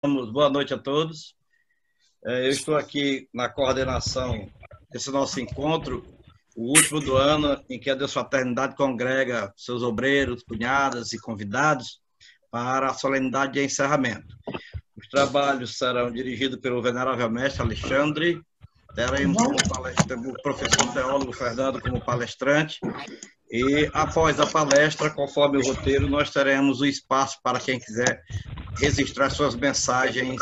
Boa noite a todos. Eu estou aqui na coordenação desse nosso encontro, o último do ano, em que a Deus Fraternidade congrega seus obreiros, cunhadas e convidados para a solenidade de encerramento. Os trabalhos serão dirigidos pelo venerável mestre Alexandre, teremos o professor teólogo Fernando como palestrante, e após a palestra, conforme o roteiro, nós teremos o espaço para quem quiser registrar suas mensagens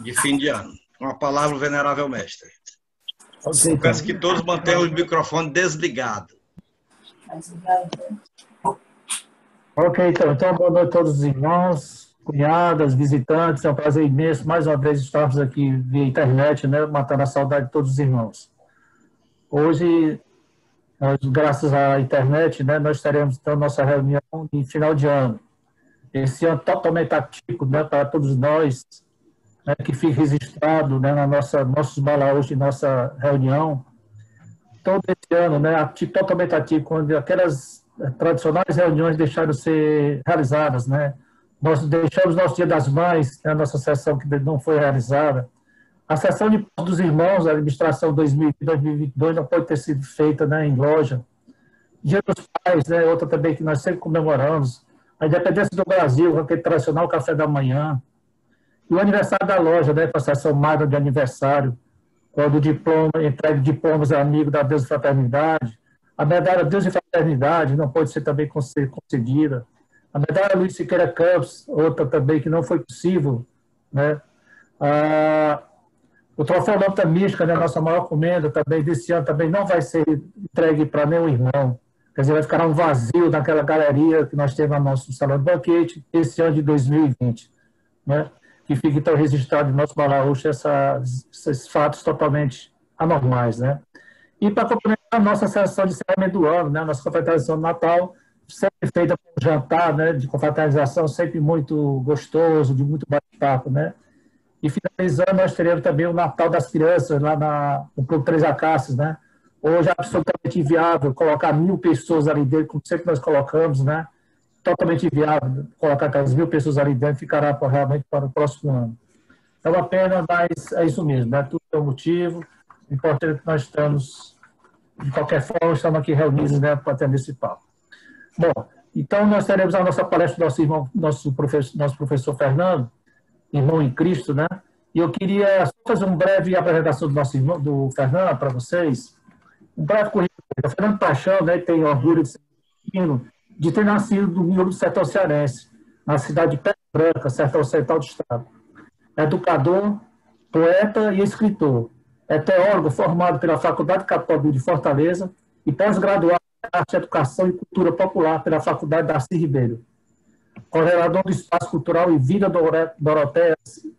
de fim de ano. Com a palavra, o venerável mestre. Eu peço que todos mantenham o microfone desligado. Ok, então boa noite a todos os irmãos, cunhadas, visitantes. É um prazer imenso, mais uma vez, estarmos aqui via internet, né, matando a saudade de todos os irmãos. Hoje, graças à internet, né, nós teremos, então, nossa reunião de final de ano. Esse ano totalmente atípico, né, para todos nós, né, que fique registrado, né, na nossos balaús de nossa reunião. Todo esse ano, né, totalmente atípico, onde aquelas tradicionais reuniões deixaram de ser realizadas, né? Nós deixamos nosso Dia das Mães, né, a nossa sessão que não foi realizada. A sessão de dos irmãos, a administração 2020-2022, não pode ter sido feita, né, em loja. Dia dos Pais, né, outra também que nós sempre comemoramos. A independência do Brasil, com aquele tradicional café da manhã. E o aniversário da loja, né, com a sessão magna de aniversário, quando o diploma, entregue diplomas a amigo da Deus e Fraternidade. A medalha Deus e Fraternidade não pode ser também concedida. A medalha Luiz Siqueira Campos, outra também que não foi possível, né? O troféu Lâmpada Mística, né, nossa maior comenda também desse ano, também não vai ser entregue para nenhum irmão. Quer dizer, vai ficar um vazio naquela galeria que nós temos no nosso salão de banquete esse ano de 2020, né? Que fique então registrado no nosso balaúcho esses fatos totalmente anormais, né? E para complementar a nossa sessão de encerramento do ano, né? Nossa confraternização do Natal, sempre feita com um jantar, né? De confraternização, sempre muito gostoso, de muito bate-papo, né? E finalizando, nós teremos também o Natal das Crianças lá no Clube Três Acácias, né? Hoje é absolutamente inviável colocar 1.000 pessoas ali dentro, como sempre nós colocamos, né? Totalmente inviável colocar aquelas 1.000 pessoas ali dentro, ficará realmente para o próximo ano. É uma pena, mas é isso mesmo, né? Tudo tem um motivo. O importante é que nós estamos, de qualquer forma, estamos aqui reunidos, né, para ter esse papo. Bom, então nós teremos a nossa palestra do nosso irmão, nosso professor Fernando, irmão em Cristo, né? E eu queria só fazer uma breve apresentação do nosso irmão, do Fernando, para vocês. Um breve currículo. O Fernando Paixão, né, tem orgulho de ter nascido no miolo do sertão cearense, na cidade de Pedra Branca, sertão central do estado. Educador, poeta e escritor. É teólogo formado pela Faculdade Católica de Fortaleza e pós-graduado em Arte, Educação e Cultura Popular pela Faculdade Darcy Ribeiro. Coordenador do Espaço Cultural e Vida Doroteia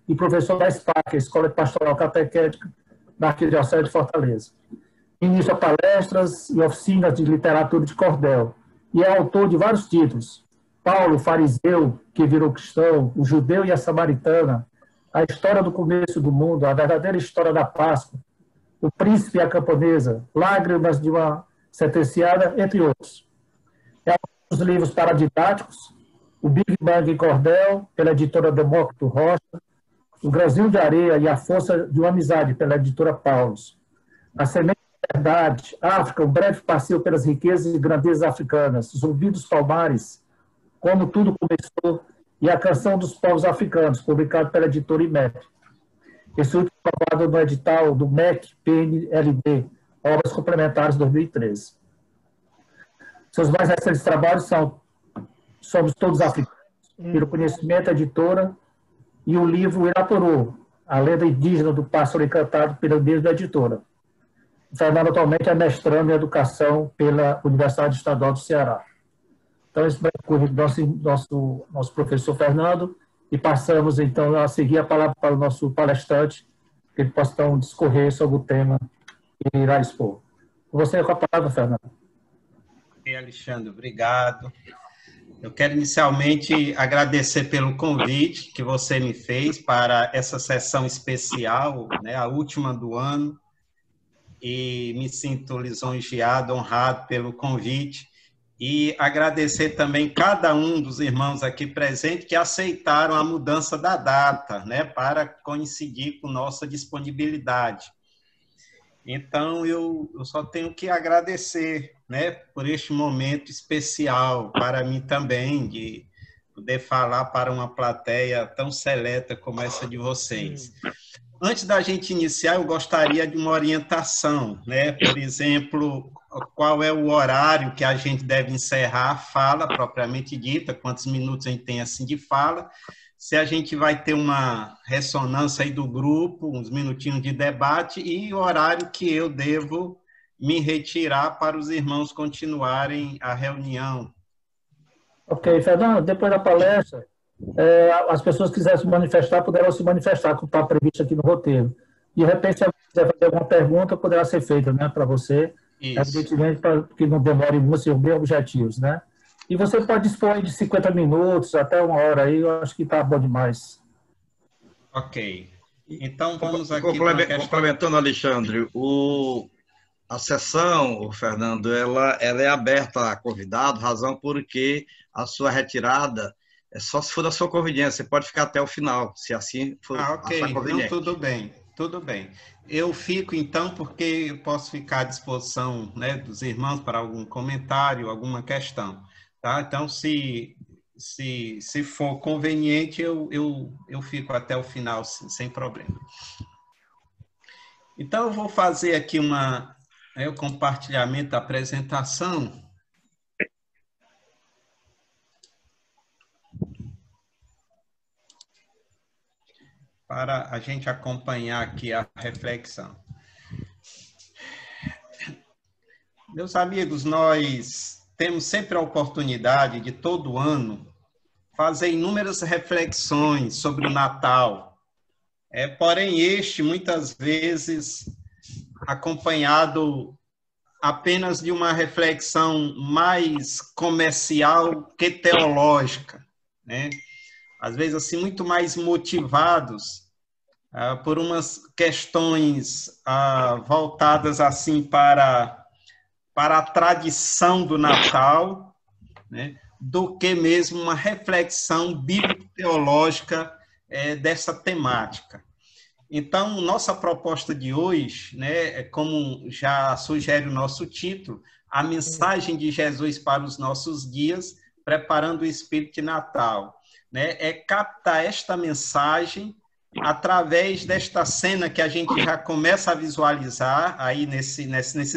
e professor da SPAC, Escola Pastoral Catequética da Arquidiocese de Fortaleza. Ministra palestras e oficinas de literatura de cordel e é autor de vários títulos. Paulo, fariseu, que virou cristão, o judeu e a samaritana, a história do começo do mundo, a verdadeira história da Páscoa, o príncipe e a camponesa, lágrimas de uma sentenciada, entre outros. É autor dos livros paradidáticos, o Big Bang em Cordel, pela editora Demócrito Rocha, o Grãozinho de Areia e a Força de uma Amizade, pela editora Paulus. A Semente da Verdade, África, um breve passeio pelas riquezas e grandezas africanas, Zumbi dos Palmares, Como Tudo Começou, e A Canção dos Povos Africanos, publicado pela editora IMEP. Esse último aprovado no edital do MEC PNLD, Obras Complementares 2013. Seus mais recentes trabalhos são Somos Todos Africanos, pelo Conhecimento Editora, e o livro Irapuru, a lenda indígena do pássaro encantado, pela mesma editora. O Fernando atualmente é mestrando em Educação pela Universidade Estadual do Ceará. Então, esse vai ocorrer do nosso professor Fernando, e passamos, então, a seguir a palavra para o nosso palestrante, que ele possa, então, discorrer sobre o tema que ele irá expor. Você com a palavra, Fernando. E Alexandre, obrigado. Eu quero inicialmente agradecer pelo convite que você me fez para essa sessão especial, né, a última do ano, e me sinto lisonjeado, honrado pelo convite E agradecer também cada um dos irmãos aqui presentes que aceitaram a mudança da data, né, para coincidir com nossa disponibilidade. Então, eu só tenho que agradecer, né, por este momento especial para mim também, de poder falar para uma plateia tão seleta como essa de vocês. Antes da gente iniciar, eu gostaria de uma orientação, né? Por exemplo, qual é o horário que a gente deve encerrar a fala propriamente dita, quantos minutos a gente tem assim de fala, se a gente vai ter uma ressonância aí do grupo, uns minutinhos de debate e o horário que eu devo me retirar para os irmãos continuarem a reunião. Ok, Fernando, depois da palestra, as pessoas que quiserem se manifestar, poderão se manifestar, como está previsto aqui no roteiro. De repente, se alguém quiser fazer alguma pergunta, poderá ser feita, né, para você, evidentemente, para que não demore muito, sejam bem objetivos, né? E você pode dispor de 50 minutos até 1 hora aí, eu acho que está bom demais. Ok. Então, vamos aqui complementando, Alexandre, a sessão, o Fernando, ela é aberta a convidado, razão porque a sua retirada é só se for da sua conveniência, você pode ficar até o final, se assim for ok, não, tudo bem. Eu fico, então, porque eu posso ficar à disposição, né, dos irmãos para algum comentário, alguma questão, tá? Então, se for conveniente, eu fico até o final, sem problema. Então, eu vou fazer aqui o compartilhamento da apresentação. Para a gente acompanhar aqui a reflexão. Meus amigos, nós temos sempre a oportunidade de, todo ano, fazer inúmeras reflexões sobre o Natal. Porém, este, muitas vezes, acompanhado apenas de uma reflexão mais comercial que teológica, né? Às vezes, assim, muito mais motivados por umas questões voltadas, assim, para a tradição do Natal, né? Do que mesmo uma reflexão bíblico-teológica dessa temática. Então, nossa proposta de hoje, né, como já sugere o nosso título, a mensagem de Jesus para os nossos dias, preparando o espírito de Natal. Né, é captar esta mensagem através desta cena que a gente já começa a visualizar aí nesse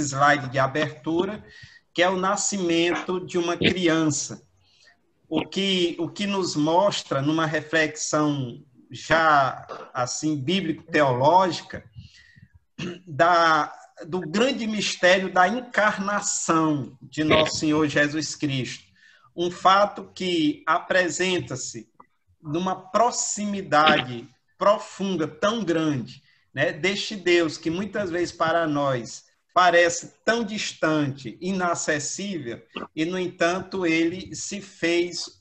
slide de abertura, que é o nascimento de uma criança. O que nos mostra, numa reflexão já assim bíblico-teológica, do grande mistério da encarnação de nosso Senhor Jesus Cristo. Um fato que apresenta-se numa proximidade profunda, tão grande, né, deste Deus que muitas vezes para nós parece tão distante, inacessível, e, no entanto, ele se fez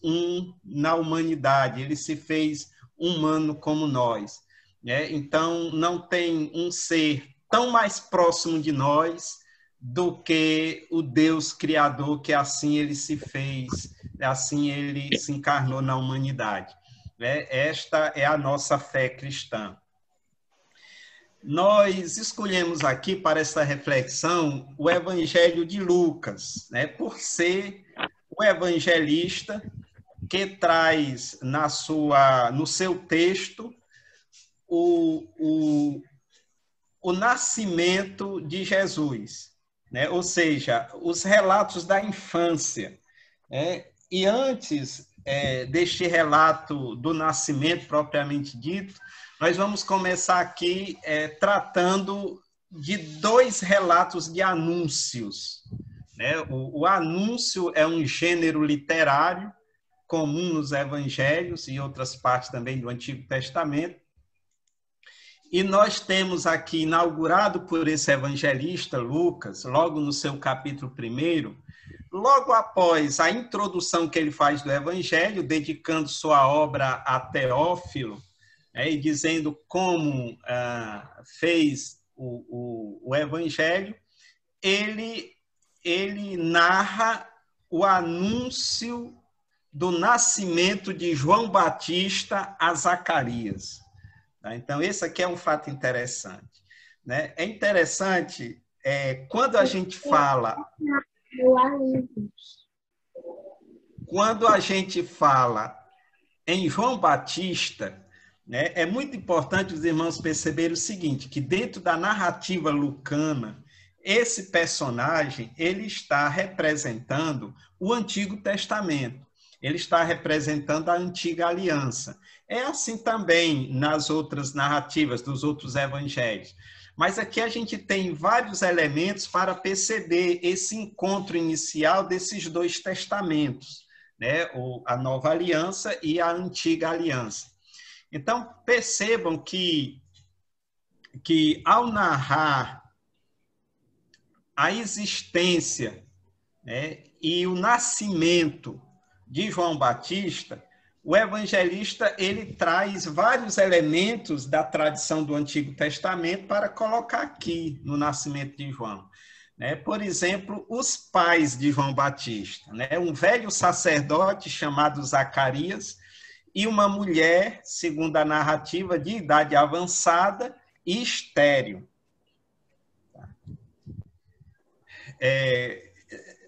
na humanidade, ele se fez humano como nós. Né? Então, não tem um ser tão mais próximo de nós do que o Deus Criador, que assim ele se fez, assim ele se encarnou na humanidade. Esta é a nossa fé cristã. Nós escolhemos aqui para essa reflexão o Evangelho de Lucas, né, por ser o evangelista que traz no seu texto o nascimento de Jesus, né? Ou seja, os relatos da infância. Né? E antes deste relato do nascimento propriamente dito, nós vamos começar aqui tratando de 2 relatos de anúncios. Né? O anúncio é um gênero literário comum nos evangelhos e outras partes também do Antigo Testamento. E nós temos aqui, inaugurado por esse evangelista, Lucas, logo no seu capítulo 1, logo após a introdução que ele faz do evangelho, dedicando sua obra a Teófilo, e dizendo como fez o evangelho, ele narra o anúncio do nascimento de João Batista a Zacarias. Então, esse aqui é um fato interessante. Né? É interessante quando a gente fala em João Batista, né, é muito importante os irmãos perceberem o seguinte, que dentro da narrativa lucana, esse personagem ele está representando o Antigo Testamento, ele está representando a Antiga Aliança. É assim também nas outras narrativas dos outros evangelhos. Mas aqui a gente tem vários elementos para perceber esse encontro inicial desses dois testamentos, né? A Nova Aliança e a Antiga Aliança. Então, percebam que ao narrar a existência, né, e o nascimento de João Batista, o evangelista ele traz vários elementos da tradição do Antigo Testamento para colocar aqui no nascimento de João. Né? Por exemplo, os pais de João Batista, né? Um velho sacerdote chamado Zacarias e uma mulher, segundo a narrativa, de idade avançada e estéril.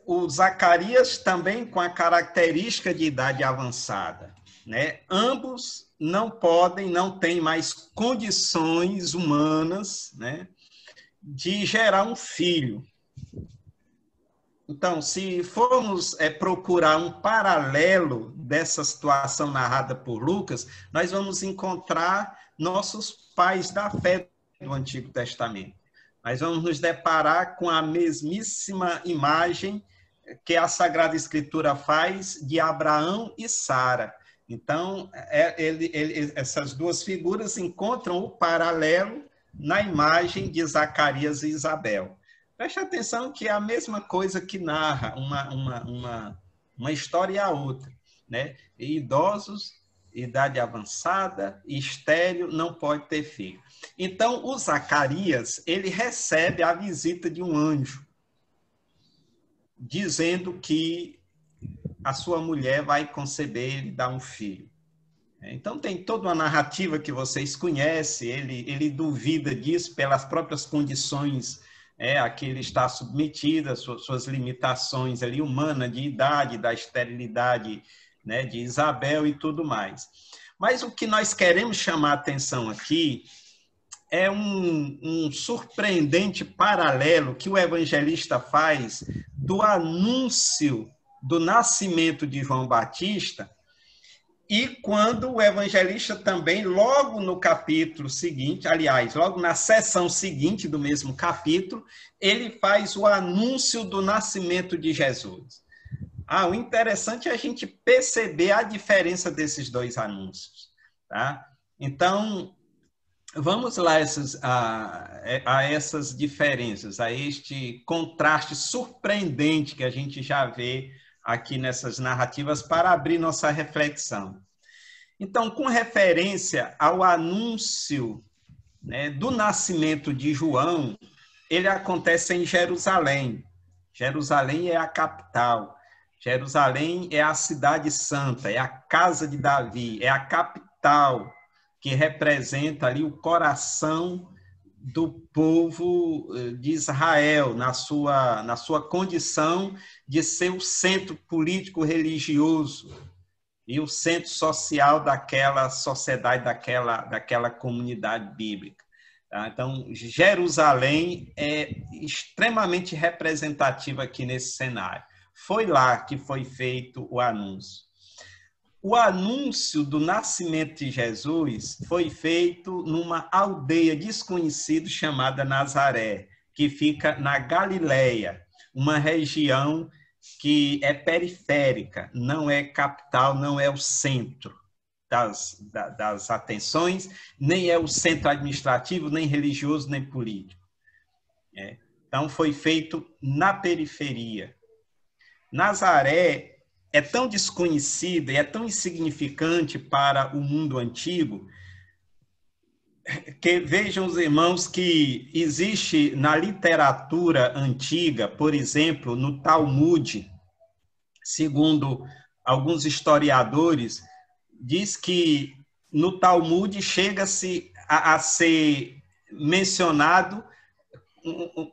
O Zacarias também com a característica de idade avançada. Né? Ambos não têm mais condições humanas, né, de gerar um filho. Então, se formos procurar um paralelo dessa situação narrada por Lucas, nós vamos encontrar nossos pais da fé do Antigo Testamento. Nós vamos nos deparar com a mesmíssima imagem que a Sagrada Escritura faz de Abraão e Sara. Então, essas duas figuras encontram o paralelo na imagem de Zacarias e Isabel. Preste atenção que é a mesma coisa que narra uma história e a outra. Né? E idosos, idade avançada, estéril, não pode ter filho. Então, o Zacarias, ele recebe a visita de um anjo, dizendo que a sua mulher vai conceber e dar um filho. Então, tem toda uma narrativa que vocês conhecem, ele duvida disso pelas próprias condições a que ele está submetido, suas limitações ali humanas, de idade, da esterilidade, né, de Isabel e tudo mais. Mas o que nós queremos chamar a atenção aqui é um surpreendente paralelo que o evangelista faz do anúncio do nascimento de João Batista e quando o evangelista também, logo no capítulo seguinte, aliás, logo na seção seguinte do mesmo capítulo, ele faz o anúncio do nascimento de Jesus. O interessante é a gente perceber a diferença desses dois anúncios. Tá? Então, vamos lá a essas diferenças, a este contraste surpreendente que a gente já vê aqui nessas narrativas para abrir nossa reflexão. Então, com referência ao anúncio, né, do nascimento de João, ele acontece em Jerusalém. Jerusalém é a capital. Jerusalém é a cidade santa, é a casa de Davi, é a capital que representa ali o coração do povo de Israel, na sua condição de ser o centro político-religioso e o centro social daquela sociedade, daquela comunidade bíblica. Tá? Então, Jerusalém é extremamente representativa aqui nesse cenário. Foi lá que foi feito o anúncio. O anúncio do nascimento de Jesus foi feito numa aldeia desconhecida chamada Nazaré, que fica na Galileia, uma região que é periférica, não é capital, não é o centro das atenções, nem é o centro administrativo, nem religioso, nem político. Então, foi feito na periferia. Nazaré é tão desconhecida e é tão insignificante para o mundo antigo que vejam os irmãos que existe na literatura antiga, por exemplo, no Talmud, segundo alguns historiadores, diz que no Talmud chega-se a ser mencionado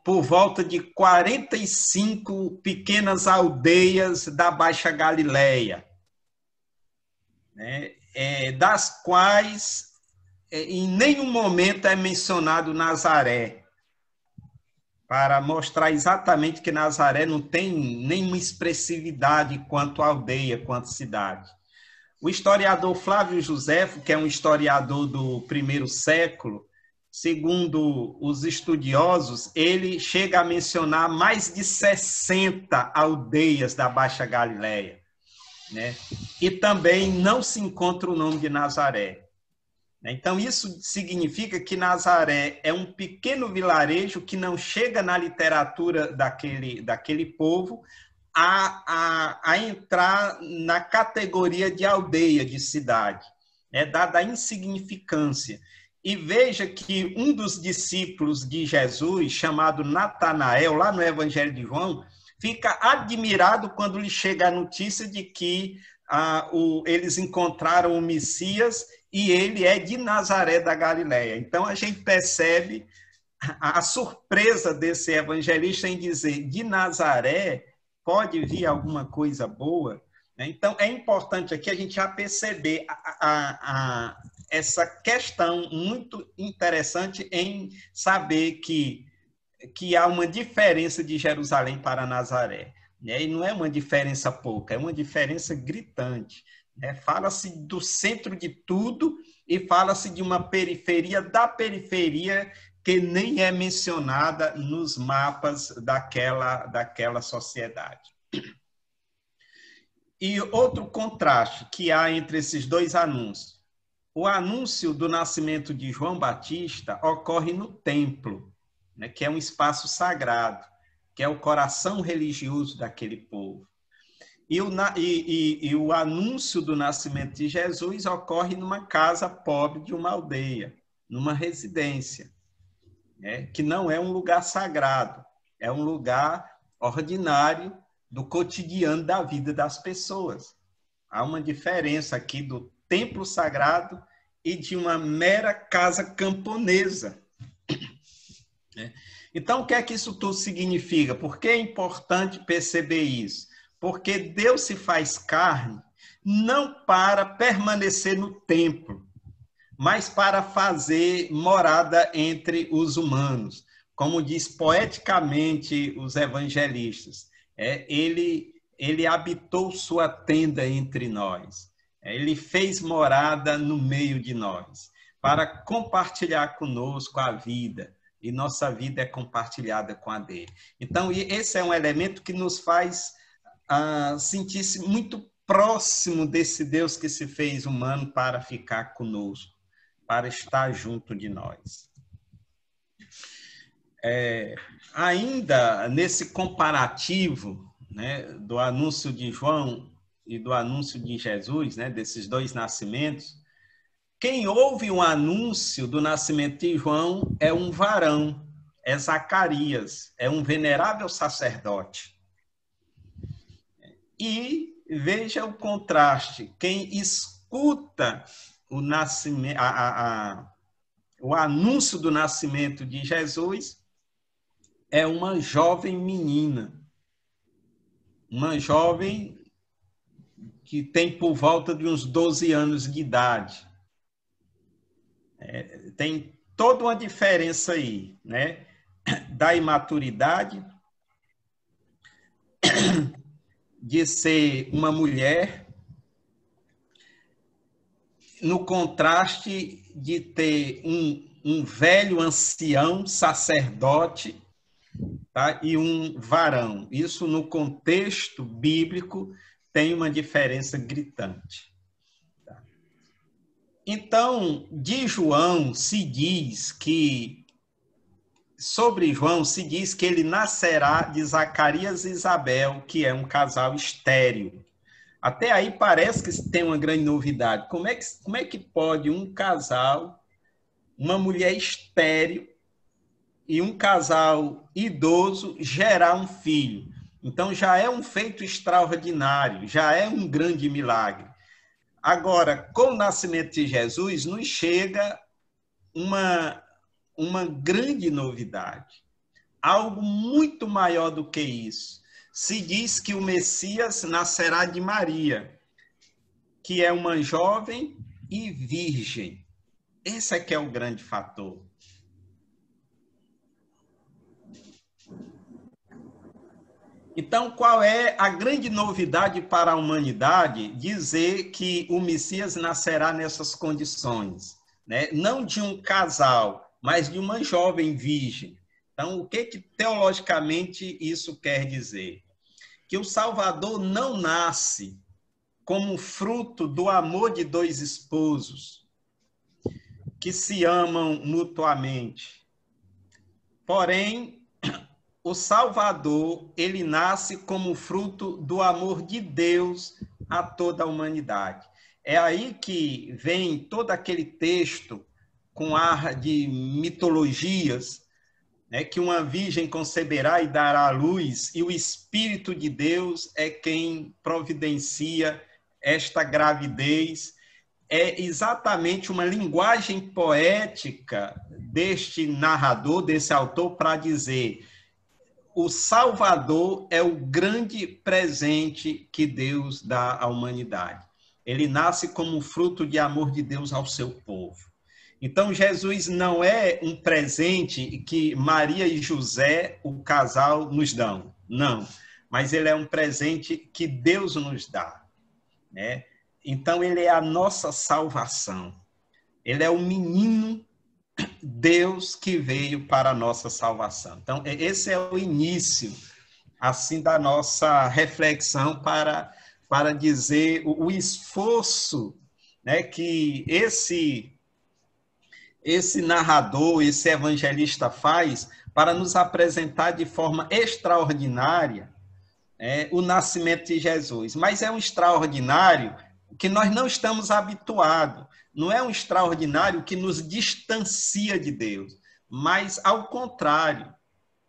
por volta de 45 pequenas aldeias da Baixa Galileia, né? Das quais em nenhum momento é mencionado Nazaré, para mostrar exatamente que Nazaré não tem nenhuma expressividade quanto aldeia, quanto cidade. O historiador Flávio Josefo, que é um historiador do primeiro século, segundo os estudiosos, ele chega a mencionar mais de 60 aldeias da Baixa Galileia, né? E também não se encontra o nome de Nazaré. Então, isso significa que Nazaré é um pequeno vilarejo que não chega na literatura daquele povo a entrar na categoria de aldeia, de cidade, né? Dada a insignificância. E veja que um dos discípulos de Jesus, chamado Natanael, lá no Evangelho de João, fica admirado quando lhe chega a notícia de que eles encontraram o Messias e ele é de Nazaré da Galileia. Então, a gente percebe a surpresa desse evangelista em dizer de Nazaré pode vir alguma coisa boa. Então, é importante aqui a gente já perceber essa questão muito interessante em saber que há uma diferença de Jerusalém para Nazaré, né? E não é uma diferença pouca, é uma diferença gritante, né? Fala-se do centro de tudo e fala-se de uma periferia da periferia que nem é mencionada nos mapas daquela sociedade. E outro contraste que há entre esses dois anúncios. O anúncio do nascimento de João Batista ocorre no templo, né, que é um espaço sagrado, que é o coração religioso daquele povo. E o anúncio do nascimento de Jesus ocorre numa casa pobre de uma aldeia, numa residência, né, que não é um lugar sagrado, é um lugar ordinário do cotidiano da vida das pessoas. Há uma diferença aqui do templo sagrado e de uma mera casa camponesa. Então, o que é que isso tudo significa? Por que é importante perceber isso? Porque Deus se faz carne não para permanecer no templo, mas para fazer morada entre os humanos. Como diz poeticamente os evangelistas, ele habitou sua tenda entre nós. Ele fez morada no meio de nós, para compartilhar conosco a vida, e nossa vida é compartilhada com a dele. Então, esse é um elemento que nos faz sentir-se muito próximo desse Deus que se fez humano para ficar conosco, para estar junto de nós. Ainda nesse comparativo, né, do anúncio de João e do anúncio de Jesus, né, desses dois nascimentos, quem ouve o anúncio do nascimento de João é um varão, é Zacarias, é um venerável sacerdote. E veja o contraste, quem escuta o nascimento, o anúncio do nascimento de Jesus é uma jovem menina, uma jovem que tem por volta de uns 12 anos de idade. Tem toda uma diferença aí, né? Da imaturidade, de ser uma mulher, no contraste de ter um velho ancião, sacerdote, tá? E um varão. Isso, no contexto bíblico, tem uma diferença gritante. Tá? Então, de João se diz que, sobre João se diz que ele nascerá de Zacarias e Isabel, que é um casal estéril. Até aí parece que tem uma grande novidade. Como é que pode um casal, uma mulher estéril e um casal idoso gerar um filho? Então, já é um feito extraordinário, já é um grande milagre. Agora, com o nascimento de Jesus, nos chega uma grande novidade, algo muito maior do que isso. Se diz que o Messias nascerá de Maria, que é uma jovem e virgem. Esse é que é o grande fator. Então, qual é a grande novidade para a humanidade? Dizer que o Messias nascerá nessas condições, né? Não de um casal, mas de uma jovem virgem. Então, o que teologicamente isso quer dizer? Que o Salvador não nasce como fruto do amor de dois esposos que se amam mutuamente. Porém, o Salvador, ele nasce como fruto do amor de Deus a toda a humanidade. É aí que vem todo aquele texto com ar de mitologias, né, que uma virgem conceberá e dará à luz, e o Espírito de Deus é quem providencia esta gravidez. É exatamente uma linguagem poética deste narrador, desse autor, para dizer: o Salvador é o grande presente que Deus dá à humanidade. Ele nasce como fruto de amor de Deus ao seu povo. Então, Jesus não é um presente que Maria e José, o casal, nos dão. Não. Mas ele é um presente que Deus nos dá, né? Então, ele é a nossa salvação. Ele é o menino Deus que veio para a nossa salvação. Então, esse é o início, assim, da nossa reflexão para dizer o esforço, né, que esse narrador, esse evangelista faz para nos apresentar de forma extraordinária o nascimento de Jesus. Mas é um extraordinário que nós não estamos habituados. Não é um extraordinário que nos distancia de Deus, mas, ao contrário,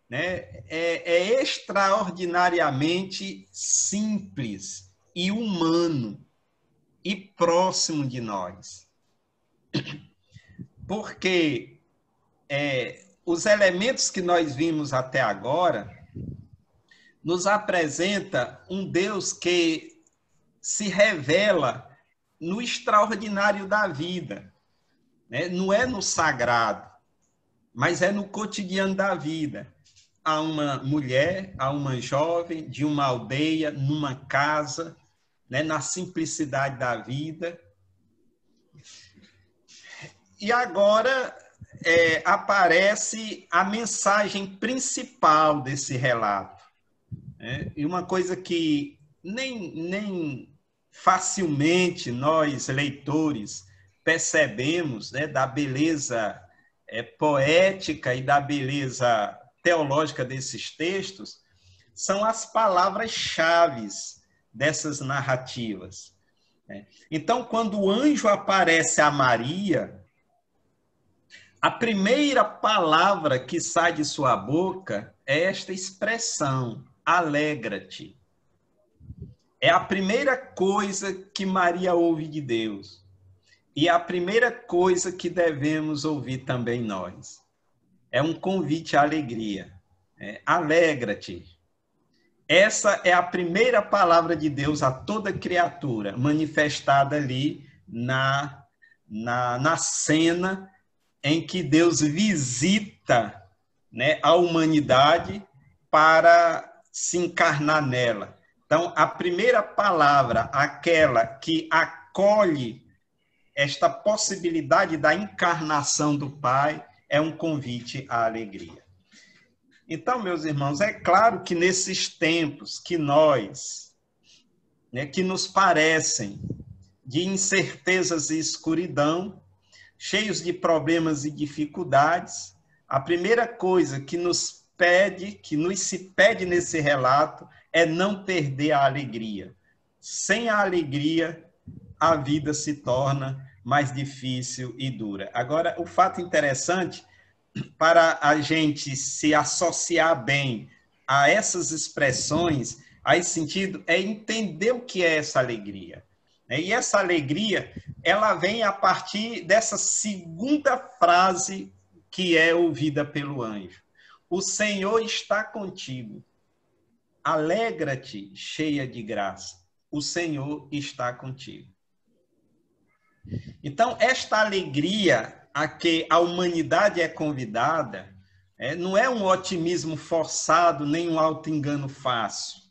né? É extraordinariamente simples e humano e próximo de nós. Porque os elementos que nós vimos até agora nos apresenta um Deus que se revela no extraordinário da vida, né? Não é no sagrado, mas é no cotidiano da vida. Há uma mulher, há uma jovem de uma aldeia, numa casa, né? Na simplicidade da vida. E agora aparece a mensagem principal desse relato. E uma coisa que nem facilmente nós, leitores, percebemos, né, da beleza poética e da beleza teológica desses textos, são as palavras-chave dessas narrativas. Então, quando o anjo aparece a Maria, a primeira palavra que sai de sua boca é esta expressão: alegra-te. É a primeira coisa que Maria ouve de Deus. E é a primeira coisa que devemos ouvir também nós. É um convite à alegria. Alegra-te. Essa é a primeira palavra de Deus a toda criatura, manifestada ali na cena em que Deus visita, né, a humanidade para se encarnar nela. Então, a primeira palavra, aquela que acolhe esta possibilidade da encarnação do Pai, é um convite à alegria. Então, meus irmãos, é claro que nesses tempos que nós, né, que nos parecem de incertezas e escuridão, cheios de problemas e dificuldades, a primeira coisa que nos se pede nesse relato é não perder a alegria. Sem a alegria, a vida se torna mais difícil e dura. Agora, o fato interessante, para a gente se associar bem a essas expressões, a esse sentido, é entender o que é essa alegria. E essa alegria, ela vem a partir dessa segunda frase que é ouvida pelo anjo. O Senhor está contigo. Alegra-te, cheia de graça. O Senhor está contigo. Então, esta alegria a que a humanidade é convidada, não é um otimismo forçado, nem um auto-engano fácil.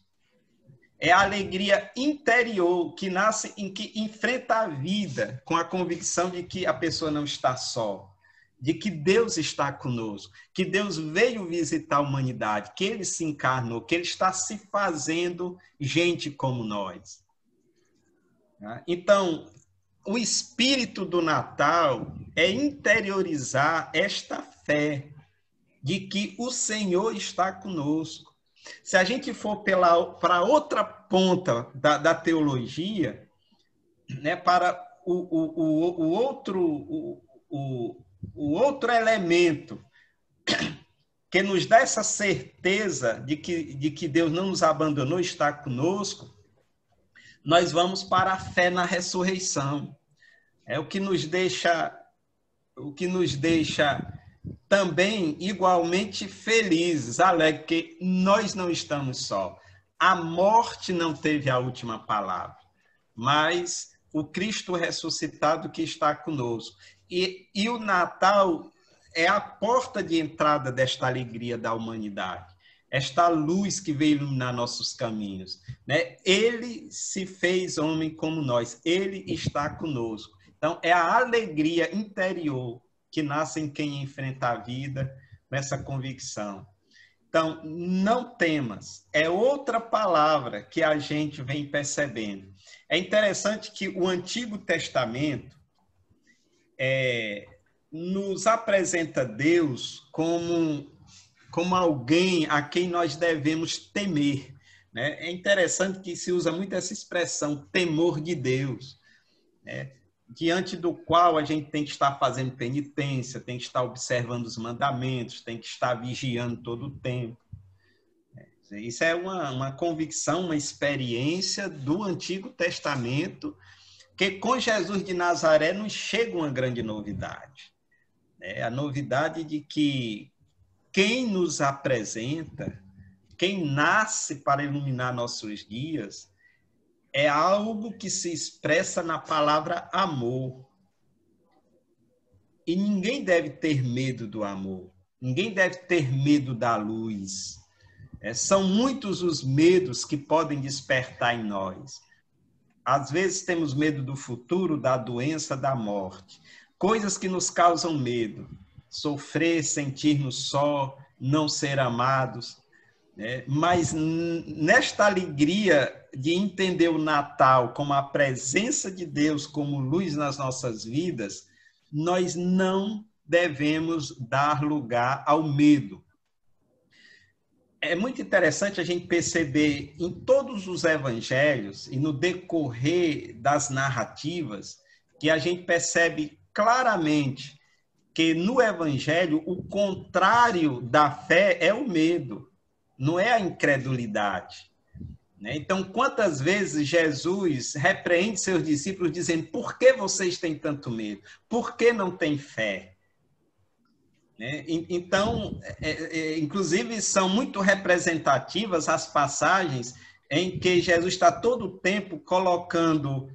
É a alegria interior que nasce em que enfrenta a vida com a convicção de que a pessoa não está só, de que Deus está conosco, que Deus veio visitar a humanidade, que Ele se encarnou, que Ele está se fazendo gente como nós. Então, o espírito do Natal é interiorizar esta fé de que o Senhor está conosco. Se a gente for para outra ponta da teologia, né, para o outro elemento que nos dá essa certeza de que Deus não nos abandonou, está conosco, nós vamos para a fé na ressurreição. É o que nos deixa também igualmente felizes, alegres, que nós não estamos só. A morte não teve a última palavra, mas o Cristo ressuscitado que está conosco. E o Natal é a porta de entrada desta alegria da humanidade, esta luz que veio iluminar nossos caminhos, né? Ele se fez homem como nós, ele está conosco. Então, é a alegria interior que nasce em quem enfrenta a vida com essa convicção. Então, não temas, é outra palavra que a gente vem percebendo. É interessante que o Antigo Testamento nos apresenta Deus como alguém a quem nós devemos temer, né? É interessante que se usa muito essa expressão, temor de Deus, né? Diante do qual a gente tem que estar fazendo penitência, tem que estar observando os mandamentos, tem que estar vigiando todo o tempo. Isso é uma convicção, uma experiência do Antigo Testamento, que com Jesus de Nazaré nos chega uma grande novidade. A novidade de que quem nos apresenta, quem nasce para iluminar nossos dias, é algo que se expressa na palavra amor. E ninguém deve ter medo do amor. Ninguém deve ter medo da luz. São muitos os medos que podem despertar em nós. Às vezes temos medo do futuro, da doença, da morte. Coisas que nos causam medo. Sofrer, sentir-nos só, não ser amados. Mas nesta alegria de entender o Natal como a presença de Deus, como luz nas nossas vidas, nós não devemos dar lugar ao medo. É muito interessante a gente perceber em todos os evangelhos e no decorrer das narrativas que a gente percebe claramente que no evangelho o contrário da fé é o medo. Não é a incredulidade. Então, quantas vezes Jesus repreende seus discípulos dizendo: por que vocês têm tanto medo? Por que não têm fé? Então, inclusive, são muito representativas as passagens em que Jesus está todo o tempo colocando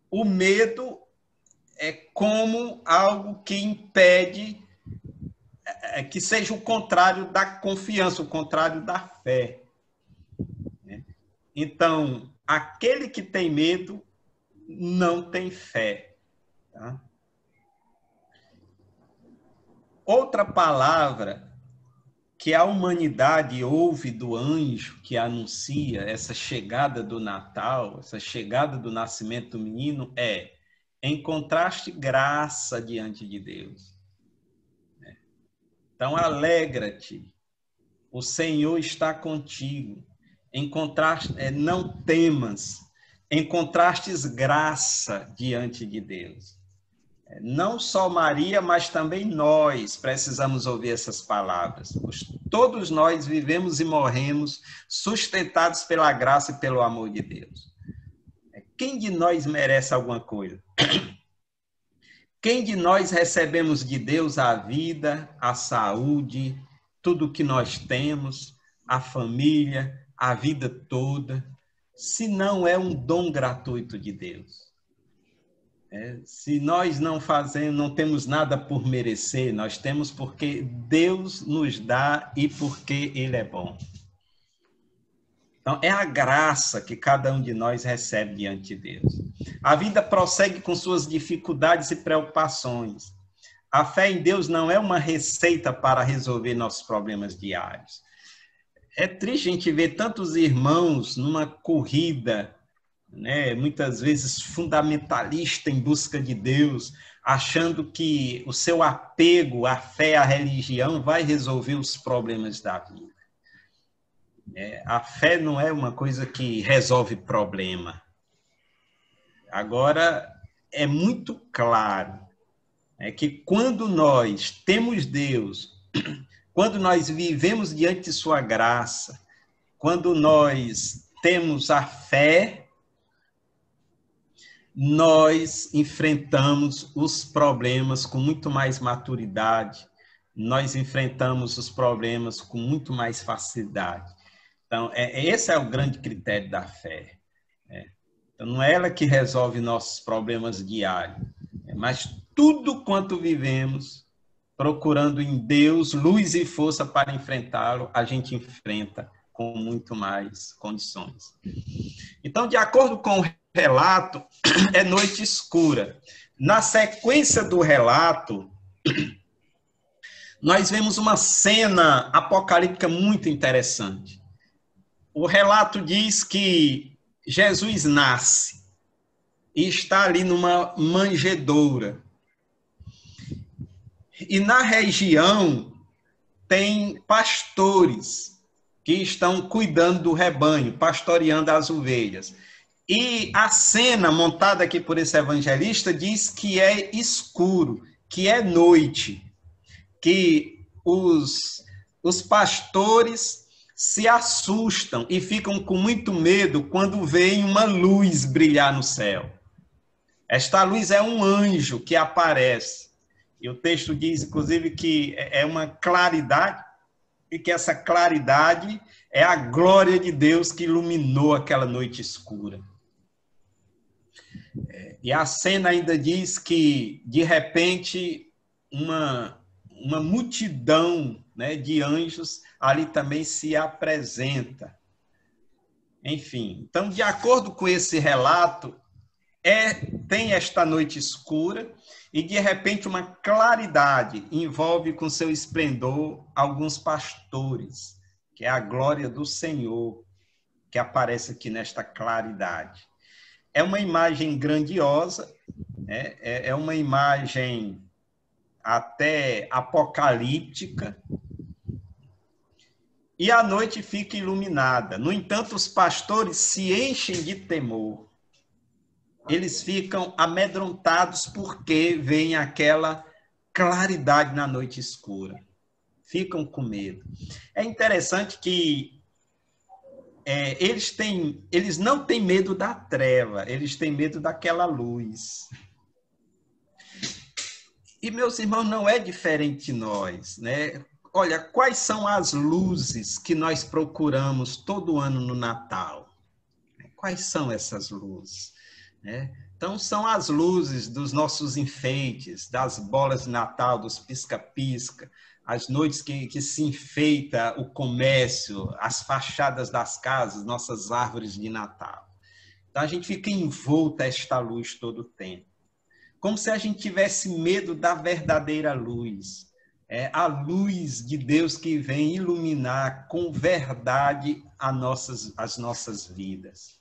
o medo como algo que impede que seja o contrário da confiança, o contrário da fé. Então, aquele que tem medo não tem fé. Tá? Outra palavra que a humanidade ouve do anjo que anuncia essa chegada do Natal, essa chegada do nascimento do menino é: encontraste graça diante de Deus. Então, alegra-te, o Senhor está contigo. Não temas, encontrastes graça diante de Deus. Não só Maria, mas também nós precisamos ouvir essas palavras. Todos nós vivemos e morremos sustentados pela graça e pelo amor de Deus. Quem de nós merece alguma coisa? Quem de nós recebemos de Deus a vida, a saúde, tudo o que nós temos, a família, a vida toda, se não é um dom gratuito de Deus? Se nós não fazemos, não temos nada por merecer, nós temos porque Deus nos dá e porque Ele é bom. Então, é a graça que cada um de nós recebe diante de Deus. A vida prossegue com suas dificuldades e preocupações. A fé em Deus não é uma receita para resolver nossos problemas diários. É triste a gente ver tantos irmãos numa corrida, né, muitas vezes fundamentalista em busca de Deus, achando que o seu apego à fé, à religião, vai resolver os problemas da vida. A fé não é uma coisa que resolve problema. Agora, é muito claro que quando nós temos Deus, quando nós vivemos diante de sua graça, quando nós temos a fé, nós enfrentamos os problemas com muito mais maturidade, nós enfrentamos os problemas com muito mais facilidade. Então, esse é o grande critério da fé. Então, não é ela que resolve nossos problemas diários, mas tudo quanto vivemos, procurando em Deus luz e força para enfrentá-lo, a gente enfrenta com muito mais condições. Então, de acordo com o relato, é noite escura. Na sequência do relato, nós vemos uma cena apocalíptica muito interessante. O relato diz que Jesus nasce e está ali numa manjedoura. E na região tem pastores que estão cuidando do rebanho, pastoreando as ovelhas. E a cena montada aqui por esse evangelista diz que é escuro, que é noite, que os pastores se assustam e ficam com muito medo quando veem uma luz brilhar no céu. Esta luz é um anjo que aparece. E o texto diz, inclusive, que é uma claridade, e que essa claridade é a glória de Deus que iluminou aquela noite escura. E a cena ainda diz que, de repente, uma multidão, né, de anjos ali também se apresenta. Enfim, então, de acordo com esse relato, tem esta noite escura e, de repente, uma claridade envolve com seu esplendor alguns pastores, que é a glória do Senhor que aparece aqui nesta claridade. É uma imagem grandiosa, né? É uma imagem até apocalíptica, e a noite fica iluminada. No entanto, os pastores se enchem de temor. Eles ficam amedrontados porque veem aquela claridade na noite escura. Ficam com medo. É interessante que eles não têm medo da treva, eles têm medo daquela luz. E, meus irmãos, não é diferente de nós, né? Olha, quais são as luzes que nós procuramos todo ano no Natal? Quais são essas luzes? Então, são as luzes dos nossos enfeites, das bolas de Natal, dos pisca-pisca, as noites que se enfeita o comércio, as fachadas das casas, nossas árvores de Natal. Então, a gente fica envolto a esta luz todo o tempo. Como se a gente tivesse medo da verdadeira luz. A luz de Deus que vem iluminar com verdade as nossas vidas.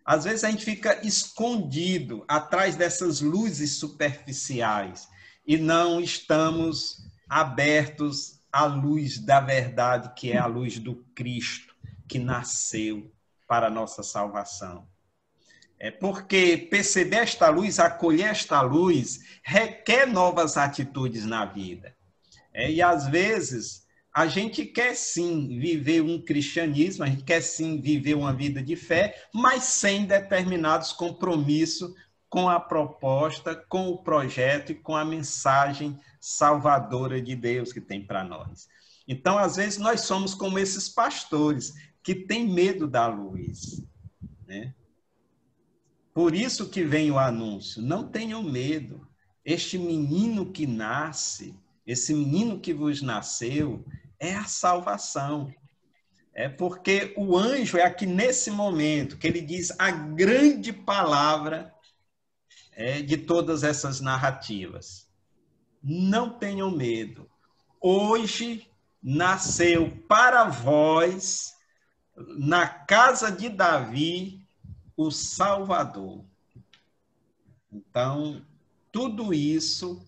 Às vezes a gente fica escondido atrás dessas luzes superficiais e não estamos abertos à luz da verdade, que é a luz do Cristo, que nasceu para a nossa salvação. Porque perceber esta luz, acolher esta luz, requer novas atitudes na vida. E às vezes a gente quer sim viver um cristianismo, a gente quer sim viver uma vida de fé, mas sem determinados compromissos com a proposta, com o projeto e com a mensagem salvadora de Deus que tem para nós. Então, às vezes, nós somos como esses pastores que têm medo da luz, né? Por isso que vem o anúncio, não tenham medo, este menino que nasce, esse menino que vos nasceu, é a salvação. Porque o anjo é aqui nesse momento que ele diz a grande palavra de todas essas narrativas. Não tenham medo. Hoje nasceu para vós, na casa de Davi, o Salvador. Então, tudo isso,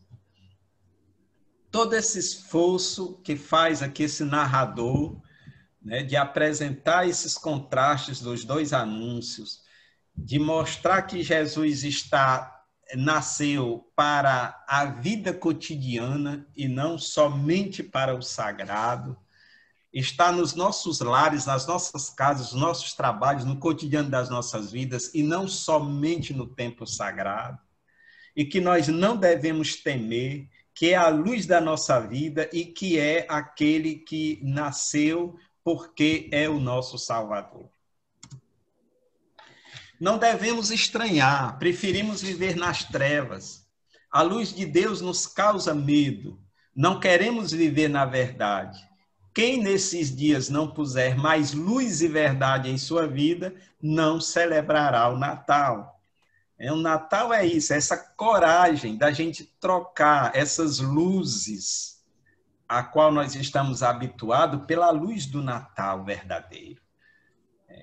todo esse esforço que faz aqui esse narrador, né, de apresentar esses contrastes dos dois anúncios, de mostrar que Jesus nasceu para a vida cotidiana e não somente para o sagrado, está nos nossos lares, nas nossas casas, nos nossos trabalhos, no cotidiano das nossas vidas, e não somente no templo sagrado, e que nós não devemos temer, que é a luz da nossa vida e que é aquele que nasceu porque é o nosso Salvador. Não devemos estranhar, preferimos viver nas trevas. A luz de Deus nos causa medo, não queremos viver na verdade. Quem nesses dias não puser mais luz e verdade em sua vida, não celebrará o Natal. O Natal é isso, é essa coragem da gente trocar essas luzes a qual nós estamos habituados pela luz do Natal verdadeiro.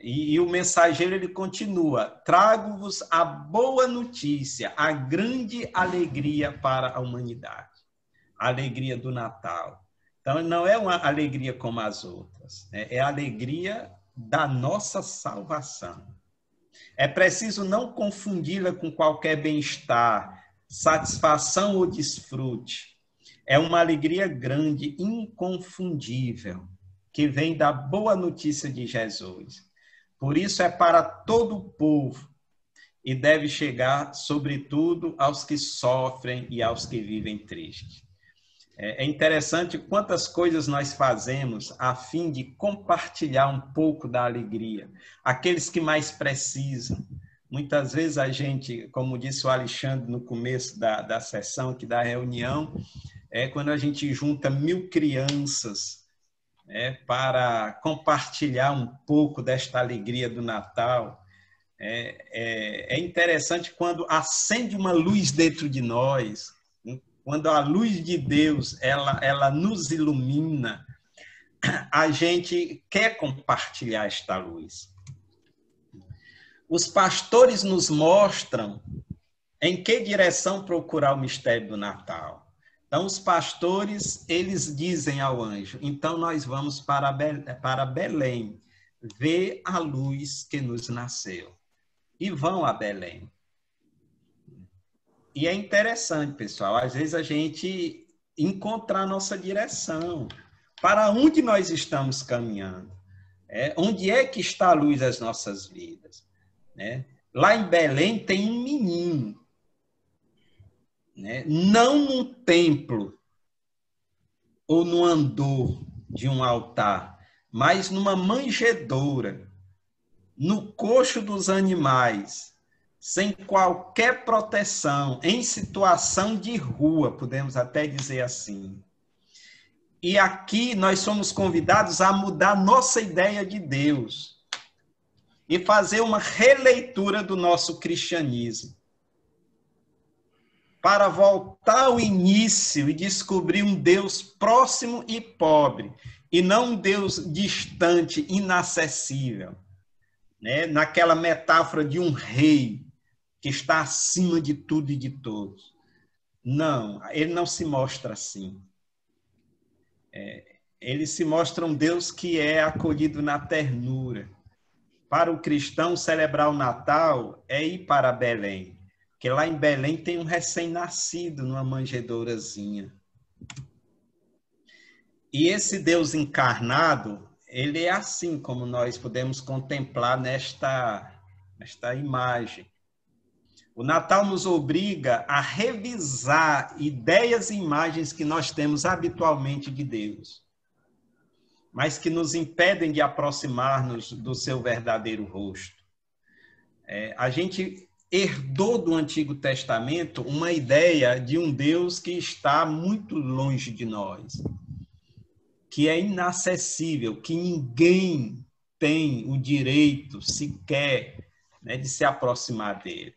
E o mensageiro ele continua: trago-vos a boa notícia, a grande alegria para a humanidade, a alegria do Natal. Então, não é uma alegria como as outras, é a alegria da nossa salvação. É preciso não confundi-la com qualquer bem-estar, satisfação ou desfrute. É uma alegria grande, inconfundível, que vem da boa notícia de Jesus. Por isso é para todo o povo e deve chegar, sobretudo, aos que sofrem e aos que vivem tristes. É interessante quantas coisas nós fazemos a fim de compartilhar um pouco da alegria. Aqueles que mais precisam. Muitas vezes a gente, como disse o Alexandre no começo da sessão aqui da reunião, quando a gente junta 1000 crianças para compartilhar um pouco desta alegria do Natal. É interessante quando acende uma luz dentro de nós, quando a luz de Deus ela nos ilumina, a gente quer compartilhar esta luz. Os pastores nos mostram em que direção procurar o mistério do Natal. Então, os pastores, eles dizem ao anjo: então nós vamos para Belém, ver a luz que nos nasceu. E vão a Belém. E é interessante, pessoal, às vezes a gente encontrar a nossa direção. Para onde nós estamos caminhando? Onde é que está a luz das nossas vidas? Lá em Belém tem um menino. Não num templo ou no andor de um altar, mas numa manjedoura, no coxo dos animais, sem qualquer proteção, em situação de rua, podemos até dizer assim. E aqui nós somos convidados a mudar nossa ideia de Deus e fazer uma releitura do nosso cristianismo, para voltar ao início e descobrir um Deus próximo e pobre, e não um Deus distante, inacessível, naquela metáfora de um rei que está acima de tudo e de todos. Não, ele não se mostra assim. Ele se mostra um Deus que é acolhido na ternura, Para o cristão, celebrar o Natal é ir para Belém, porque lá em Belém tem um recém-nascido numa manjedourazinha. E esse Deus encarnado, ele é assim como nós podemos contemplar nesta imagem. O Natal nos obriga a revisar ideias e imagens que nós temos habitualmente de Deus, mas que nos impedem de aproximar-nos do seu verdadeiro rosto. A gente herdou do Antigo Testamento uma ideia de um Deus que está muito longe de nós, que é inacessível, que ninguém tem o direito sequer, né, de se aproximar dele.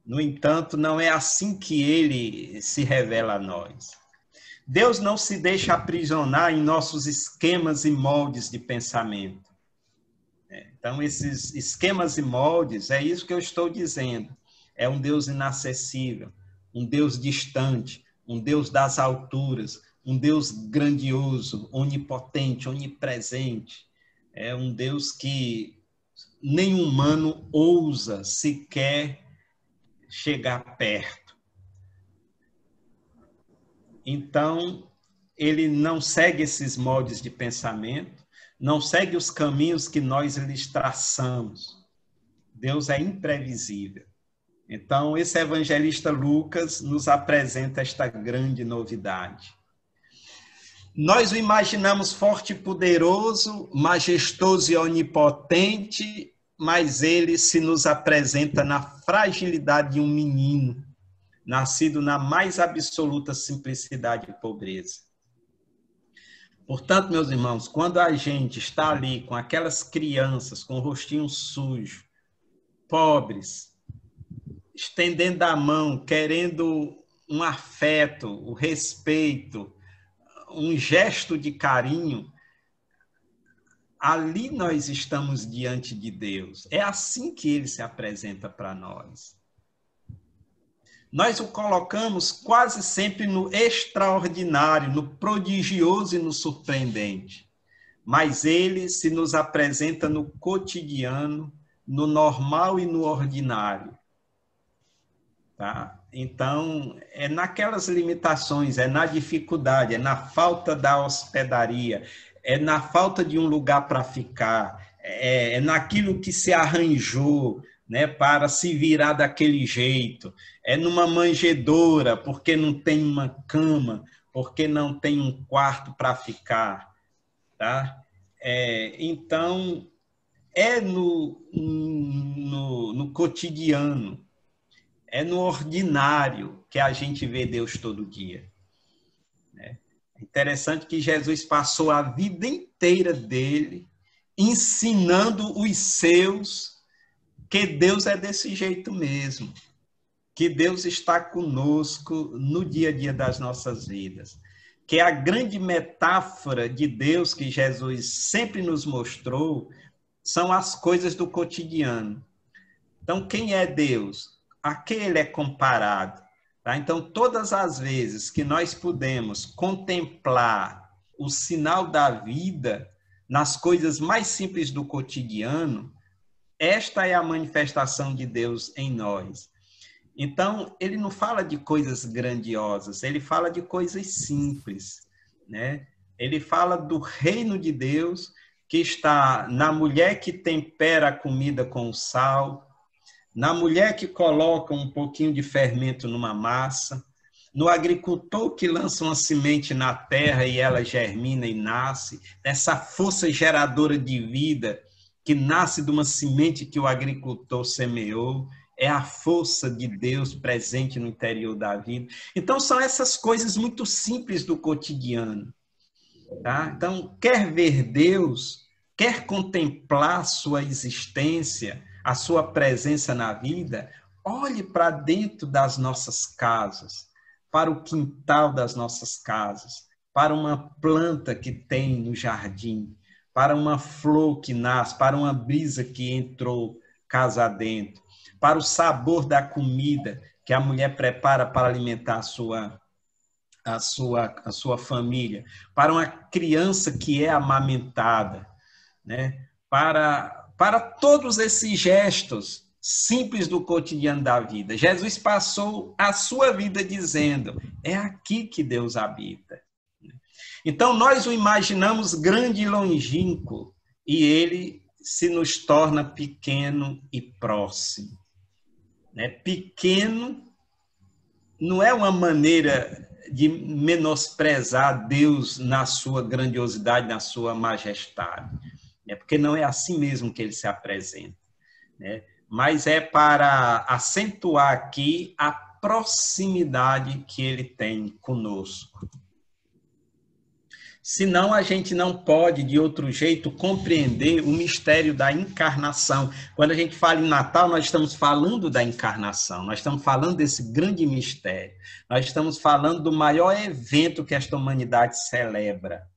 No entanto, não é assim que ele se revela a nós. Deus não se deixa aprisionar em nossos esquemas e moldes de pensamento. Então, esses esquemas e moldes, é isso que eu estou dizendo. É um Deus inacessível, um Deus distante, um Deus das alturas, um Deus grandioso, onipotente, onipresente. É um Deus que nenhum humano ousa sequer chegar perto. Então, ele não segue esses moldes de pensamento, não segue os caminhos que nós lhes traçamos. Deus é imprevisível. Então, esse evangelista Lucas nos apresenta esta grande novidade. Nós o imaginamos forte e poderoso, majestoso e onipotente, mas ele se nos apresenta na fragilidade de um menino, nascido na mais absoluta simplicidade e pobreza. Portanto, meus irmãos, quando a gente está ali com aquelas crianças com o rostinho sujo, pobres, estendendo a mão, querendo um afeto, o respeito, um gesto de carinho, ali nós estamos diante de Deus. É assim que ele se apresenta para nós. Nós o colocamos quase sempre no extraordinário, no prodigioso e no surpreendente. Mas ele se nos apresenta no cotidiano, no normal e no ordinário. Tá? Então, é naquelas limitações, é na dificuldade, é na falta da hospedaria, é na falta de um lugar para ficar, é naquilo que se arranjou, né, para se virar daquele jeito, é numa manjedoura, porque não tem uma cama, porque não tem um quarto para ficar. Tá? Então, é no cotidiano, é no ordinário que a gente vê Deus todo dia. É interessante que Jesus passou a vida inteira dele ensinando os seus que Deus é desse jeito mesmo, que Deus está conosco no dia a dia das nossas vidas, que a grande metáfora de Deus que Jesus sempre nos mostrou são as coisas do cotidiano. Então, quem é Deus? A que ele é comparado? Tá? Então, todas as vezes que nós podemos contemplar o sinal da vida nas coisas mais simples do cotidiano, esta é a manifestação de Deus em nós. Então, ele não fala de coisas grandiosas, ele fala de coisas simples, né? Ele fala do reino de Deus que está na mulher que tempera a comida com o sal, na mulher que coloca um pouquinho de fermento numa massa, no agricultor que lança uma semente na terra e ela germina e nasce, essa força geradora de vida que nasce de uma semente que o agricultor semeou, é a força de Deus presente no interior da vida. Então, são essas coisas muito simples do cotidiano. Tá? Então, quer ver Deus, quer contemplar sua existência, a sua presença na vida, olhe para dentro das nossas casas, para o quintal das nossas casas, para uma planta que tem no jardim, para uma flor que nasce, para uma brisa que entrou casa adentro, para o sabor da comida que a mulher prepara para alimentar a sua família, para uma criança que é amamentada, né? para todos esses gestos simples do cotidiano da vida. Jesus passou a sua vida dizendo, é aqui que Deus habita. Então, nós o imaginamos grande e longínquo, e ele se nos torna pequeno e próximo. Pequeno não é uma maneira de menosprezar Deus na sua grandiosidade, na sua majestade, porque não é assim mesmo que ele se apresenta, mas é para acentuar aqui a proximidade que ele tem conosco. Senão a gente não pode, de outro jeito, compreender o mistério da encarnação. Quando a gente fala em Natal, nós estamos falando da encarnação, nós estamos falando desse grande mistério, nós estamos falando do maior evento que esta humanidade celebra,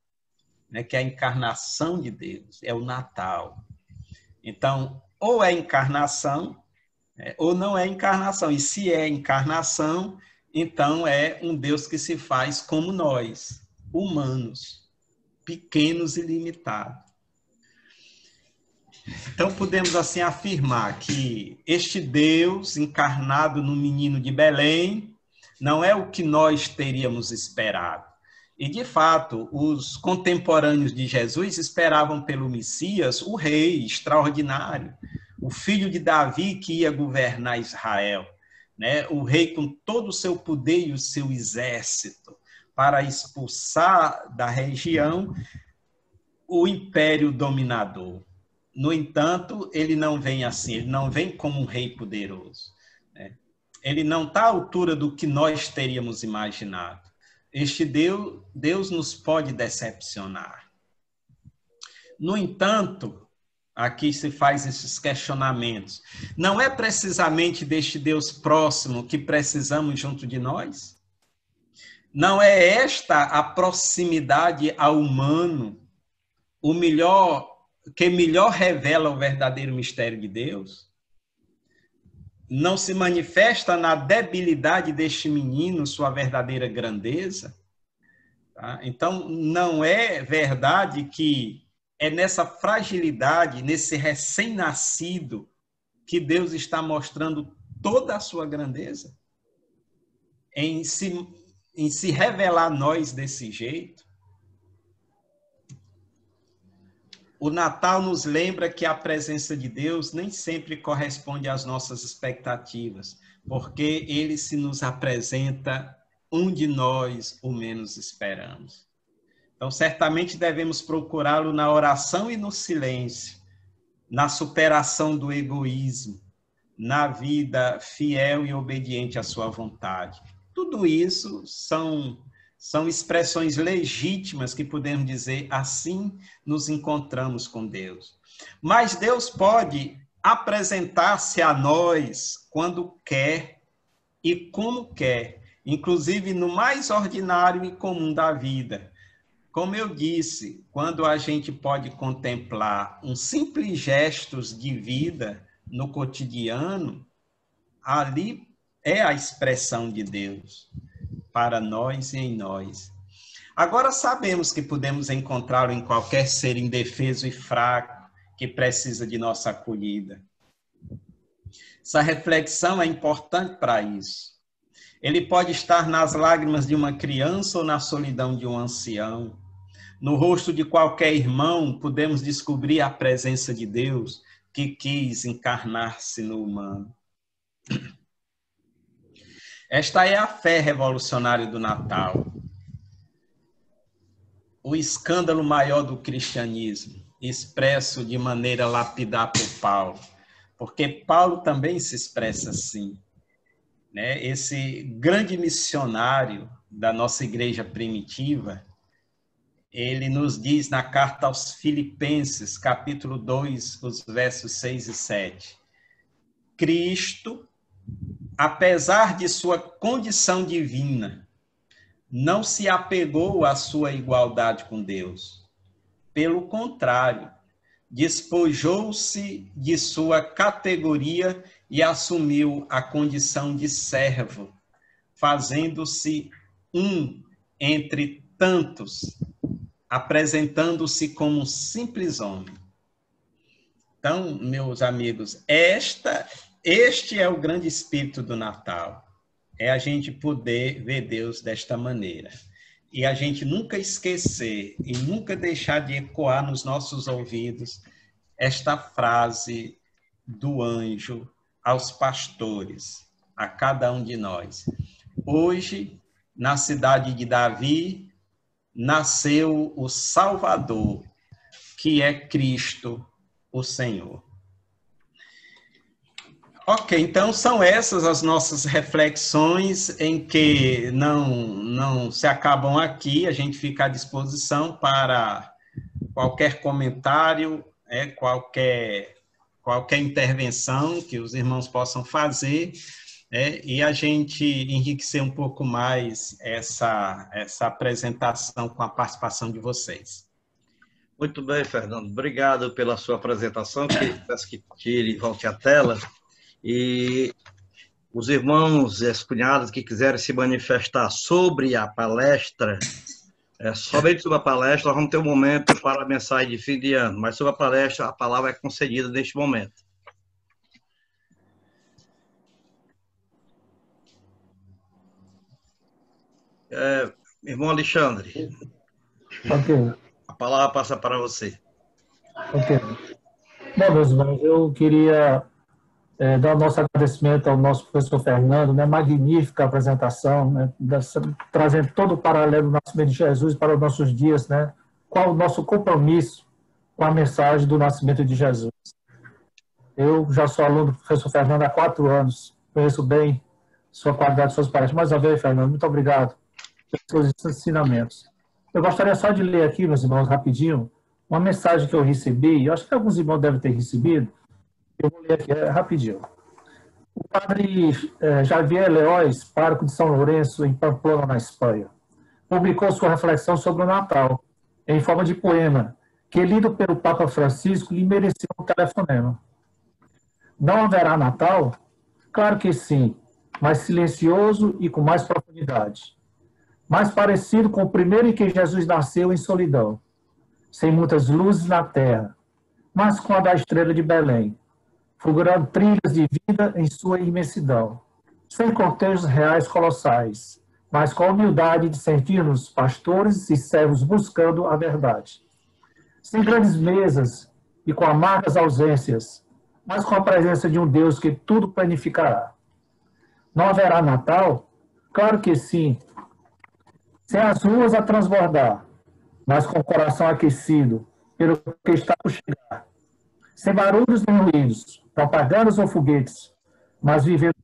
que é a encarnação de Deus, é o Natal. Então, ou é encarnação, ou não é encarnação. E se é encarnação, então é um Deus que se faz como nós, humanos, pequenos e limitados. Então, podemos assim afirmar que este Deus encarnado no menino de Belém não é o que nós teríamos esperado. E, de fato, os contemporâneos de Jesus esperavam pelo Messias o rei extraordinário, o filho de Davi que ia governar Israel, o rei com todo o seu poder e o seu exército, para expulsar da região o império dominador. No entanto, ele não vem assim, ele não vem como um rei poderoso. Ele não está à altura do que nós teríamos imaginado. Este Deus nos pode decepcionar. No entanto, aqui se faz esses questionamentos. Não é precisamente deste Deus próximo que precisamos junto de nós? Não é esta a proximidade ao humano, que melhor revela o verdadeiro mistério de Deus? Não se manifesta na debilidade deste menino sua verdadeira grandeza? Então, não é verdade que é nessa fragilidade, nesse recém-nascido, que Deus está mostrando toda a sua grandeza? Em se revelar a nós desse jeito? O Natal nos lembra que a presença de Deus nem sempre corresponde às nossas expectativas, porque ele se nos apresenta onde nós o menos esperamos. Então, certamente devemos procurá-lo na oração e no silêncio, na superação do egoísmo, na vida fiel e obediente à sua vontade. Tudo isso são expressões legítimas que podemos dizer, assim nos encontramos com Deus. Mas Deus pode apresentar-se a nós quando quer e como quer, inclusive no mais ordinário e comum da vida. Como eu disse, quando a gente pode contemplar um simples gestos de vida no cotidiano, ali é a expressão de Deus para nós e em nós. Agora sabemos que podemos encontrá-lo em qualquer ser indefeso e fraco que precisa de nossa acolhida. Essa reflexão é importante para isso. Ele pode estar nas lágrimas de uma criança ou na solidão de um ancião. No rosto de qualquer irmão podemos descobrir a presença de Deus que quis encarnar-se no humano. Esta é a fé revolucionária do Natal. O escândalo maior do cristianismo, expresso de maneira lapidar por Paulo. Porque Paulo também se expressa assim. Esse grande missionário da nossa igreja primitiva, ele nos diz na carta aos Filipenses, capítulo 2, os versos 6 e 7. Cristo, apesar de sua condição divina, não se apegou à sua igualdade com Deus. Pelo contrário, despojou-se de sua categoria e assumiu a condição de servo, fazendo-se um entre tantos, apresentando-se como um simples homem. Então, meus amigos, este é o grande espírito do Natal. É a gente poder ver Deus desta maneira. E a gente nunca esquecer e nunca deixar de ecoar nos nossos ouvidos esta frase do anjo aos pastores, a cada um de nós. Hoje, na cidade de Davi, nasceu o Salvador, que é Cristo, o Senhor. Ok, então são essas as nossas reflexões, em que não se acabam aqui. A gente fica à disposição para qualquer comentário, qualquer intervenção que os irmãos possam fazer, e a gente enriquecer um pouco mais essa apresentação com a participação de vocês. Muito bem, Fernando. Obrigado pela sua apresentação. Peço que tire e volte à tela. E os irmãos e as cunhadas que quiserem se manifestar sobre a palestra, somente sobre a palestra, nós vamos ter um momento para a mensagem de fim de ano, mas sobre a palestra, a palavra é concedida neste momento. Irmão Alexandre, Ok. a palavra passa para você. Ok. Bom, meus irmãos, eu queria dar o nosso agradecimento ao nosso professor Fernando, né? Magnífica apresentação, né? Trazendo todo o paralelo do nascimento de Jesus para os nossos dias, né? Qual o nosso compromisso com a mensagem do nascimento de Jesus. Eu já sou aluno do professor Fernando há 4 anos, conheço bem sua qualidade, suas palestras. Mais uma vez, Fernando, muito obrigado pelos seus ensinamentos. Eu gostaria só de ler aqui, meus irmãos, rapidinho, uma mensagem que eu recebi, eu acho que alguns irmãos devem ter recebido. Eu vou ler aqui rapidinho. O padre Javier Leóis, pároco de São Lourenço, em Pamplona, na Espanha, publicou sua reflexão sobre o Natal, em forma de poema, que, lido pelo Papa Francisco, lhe mereceu um telefonema. Não haverá Natal? Claro que sim, mas silencioso e com mais profundidade. Mais parecido com o primeiro em que Jesus nasceu em solidão, sem muitas luzes na terra, mas com a da estrela de Belém, fulgurando trilhas de vida em sua imensidão, sem cortejos reais colossais, mas com a humildade de sentir-nos pastores e servos buscando a verdade. Sem grandes mesas e com amargas ausências, mas com a presença de um Deus que tudo planificará. Não haverá Natal? Claro que sim. Sem as ruas a transbordar, mas com o coração aquecido pelo que está por chegar. Sem barulhos nem ruídos, propagandas ou foguetes, mas vivendo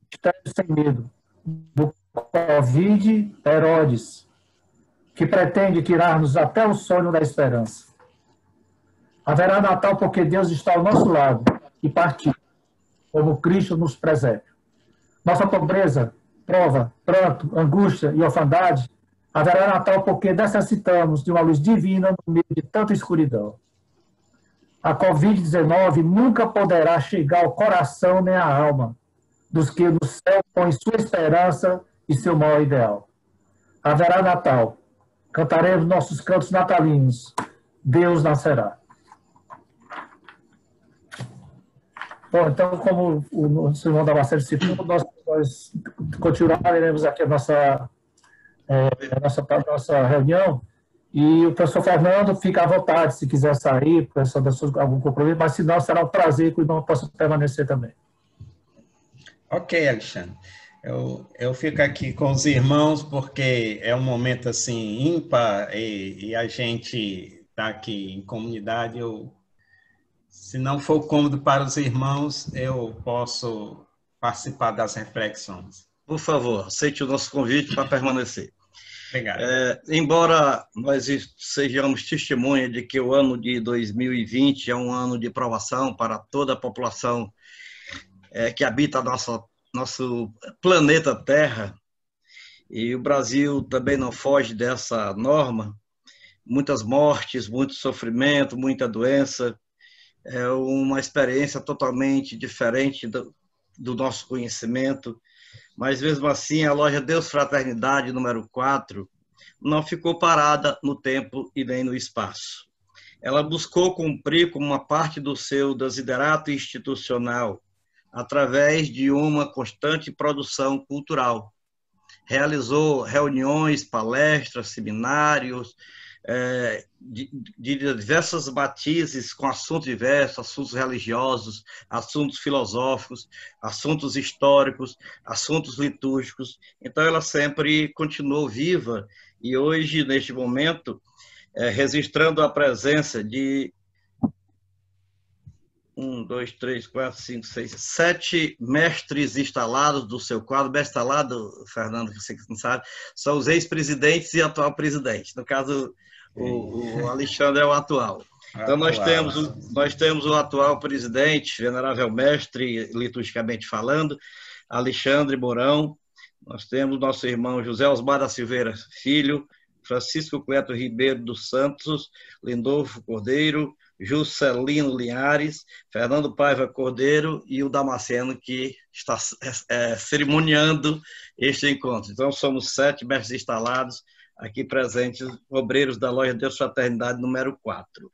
sem medo do Covid Herodes, que pretende tirar-nos até o sonho da esperança. Haverá Natal porque Deus está ao nosso lado e partiu, como Cristo nos preserve. Nossa pobreza, prova, pranto, angústia e orfandade, haverá Natal porque necessitamos de uma luz divina no meio de tanta escuridão. A Covid-19 nunca poderá chegar ao coração nem à alma dos que no céu põem sua esperança e seu maior ideal. Haverá Natal. Cantaremos nossos cantos natalinos. Deus nascerá. Bom, então, como o nosso irmão Damasceno citou, nós continuaremos aqui a nossa reunião. E o professor Fernando fica à vontade, se quiser sair, algum compromisso, mas se não, será um prazer que o irmão possa permanecer também. Ok, Alexandre. Eu fico aqui com os irmãos, porque é um momento assim ímpar e a gente está aqui em comunidade. Se não for cômodo para os irmãos, eu posso participar das reflexões. Por favor, aceite o nosso convite para permanecer. Obrigado. Embora nós sejamos testemunha de que o ano de 2020 é um ano de provação para toda a população que habita nosso planeta Terra, e o Brasil também não foge dessa norma, muitas mortes, muito sofrimento, muita doença, é uma experiência totalmente diferente do nosso conhecimento. Mas, mesmo assim, a loja Deus Fraternidade, número 4, não ficou parada no tempo e nem no espaço. ela buscou cumprir como uma parte do seu desiderato institucional através de uma constante produção cultural. Realizou reuniões, palestras, seminários, de diversas matizes com assuntos diversos, assuntos religiosos, assuntos filosóficos, assuntos históricos, assuntos litúrgicos. Então, ela sempre continuou viva e hoje, neste momento, registrando a presença de 7 mestres instalados do seu quadro. Mestre instalado, Fernando, você que não sabe, são os ex-presidentes e atual presidente. No caso, o Alexandre é o atual. Então, nós temos o atual presidente, venerável mestre, liturgicamente falando, Alexandre Mourão. Nós temos nosso irmão José Osmar da Silveira Filho, Francisco Cleto Ribeiro dos Santos, Lindolfo Cordeiro, Juscelino Linhares, Fernando Paiva Cordeiro e o Damasceno, que está cerimoniando este encontro. Então, somos 7 mestres instalados aqui presentes, obreiros da Loja Deus Fraternidade número 4.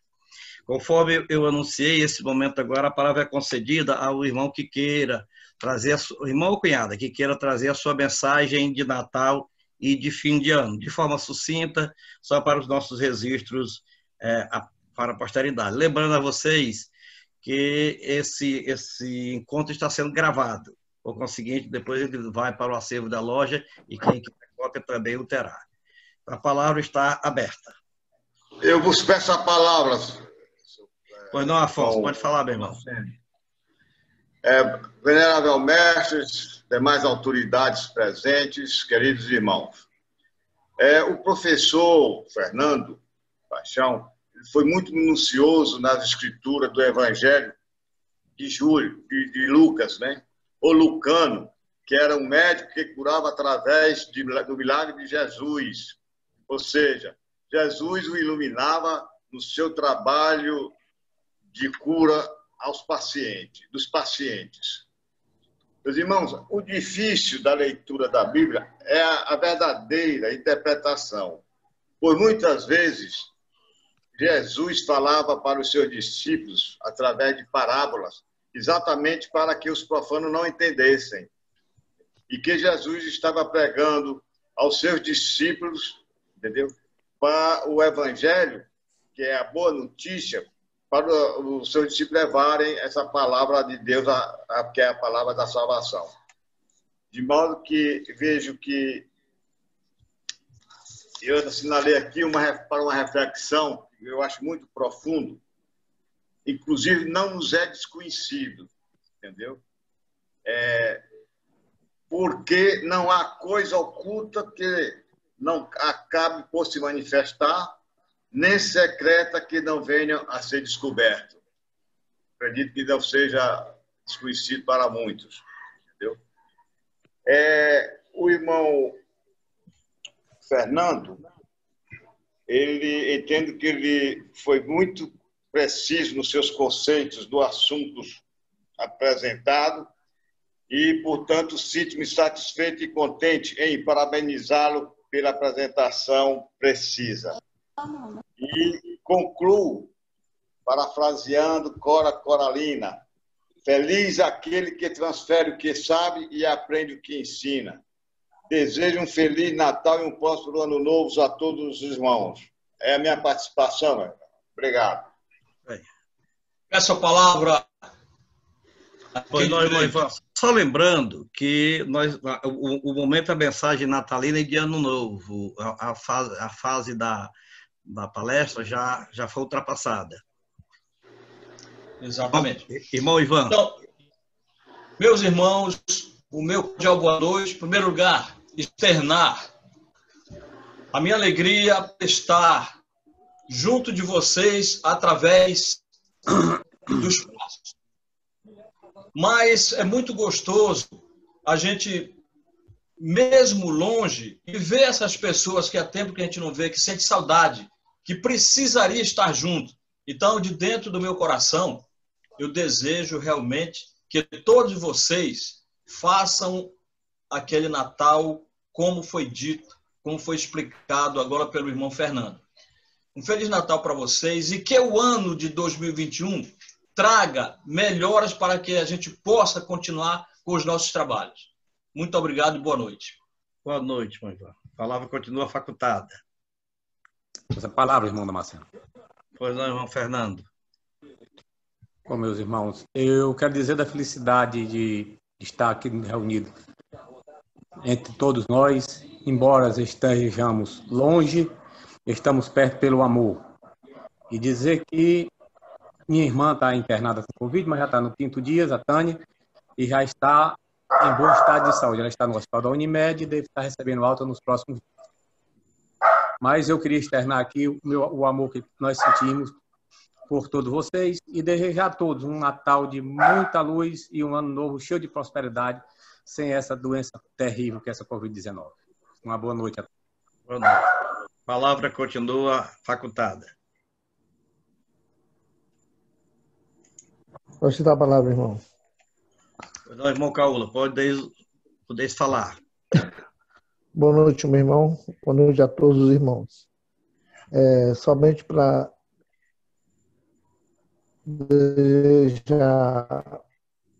Conforme eu anunciei, esse momento agora, a palavra é concedida ao irmão que queira trazer, irmão ou cunhada, que queira trazer a sua mensagem de Natal e de fim de ano, de forma sucinta, só para os nossos registros para a posteridade. Lembrando a vocês que esse encontro está sendo gravado. Por conseguinte, depois ele vai para o acervo da loja e quem quiser cópia também o terá. A palavra está aberta. Eu vos peço a palavra. Pois não, Afonso, pode falar, meu irmão. Venerável mestres, demais autoridades presentes, queridos irmãos. O professor Fernando Paixão foi muito minucioso nas escrituras do Evangelho de Lucas, né? O Lucano, que era um médico que curava através do milagre de Jesus. Ou seja, Jesus o iluminava no seu trabalho de cura dos pacientes. Meus irmãos, o difícil da leitura da Bíblia é a verdadeira interpretação. Por muitas vezes, Jesus falava para os seus discípulos através de parábolas, exatamente para que os profanos não entendessem. E que Jesus estava pregando aos seus discípulos, entendeu? Para o Evangelho, que é a boa notícia, para os seus discípulos levarem essa palavra de Deus, que é a palavra da salvação. De modo que vejo que eu assinalei aqui para uma reflexão que eu acho muito profundo, inclusive não nos é desconhecido, entendeu? Porque não há coisa oculta que não acabe por se manifestar, nem secreta que não venha a ser descoberto. Acredito que não seja desconhecido para muitos, entendeu? O irmão Fernando, ele entende que ele foi muito preciso nos seus conceitos do assunto apresentado e, portanto, sinto-me satisfeito e contente em parabenizá-lo pela apresentação precisa. E concluo, parafraseando Cora Coralina: feliz aquele que transfere o que sabe e aprende o que ensina. Desejo um feliz Natal e um próspero Ano Novo a todos os irmãos. É a minha participação, meu. Obrigado. Peço a palavra. Só lembrando que o momento da mensagem natalina é de Ano Novo. A fase da palestra já foi ultrapassada. Exatamente. Irmão Ivan. Então, meus irmãos, o meu cordial boa noite. Em primeiro lugar, externar a minha alegria por estar junto de vocês através dos passos. Mas é muito gostoso a gente, mesmo longe, e ver essas pessoas que há tempo que a gente não vê, que sente saudade, que precisaria estar junto. Então, de dentro do meu coração, eu desejo realmente que todos vocês façam aquele Natal como foi dito, como foi explicado agora pelo irmão Fernando. um Feliz Natal para vocês e que o ano de 2021 traga melhoras para que a gente possa continuar com os nossos trabalhos. Muito obrigado e boa noite. Boa noite, meu irmão. A palavra continua facultada. Essa palavra, irmão Damasceno. Pois não, irmão Fernando. Bom, meus irmãos, eu quero dizer da felicidade de estar aqui reunido entre todos nós, embora estejamos longe, estamos perto pelo amor. E dizer que minha irmã está internada com Covid, mas já está no 5º dia, a Tânia, e já está em bom estado de saúde. Ela está no hospital da Unimed e deve estar recebendo alta nos próximos dias. Mas eu queria externar aqui o amor que nós sentimos por todos vocês e desejar a todos um Natal de muita luz e um ano novo cheio de prosperidade, sem essa doença terrível que é essa Covid-19. Uma boa noite a todos. Boa noite. A palavra continua facultada. Pode te dar a palavra, irmão. Pois não, irmão Caula, podeis falar. Boa noite, meu irmão. Boa noite a todos os irmãos. Somente para desejar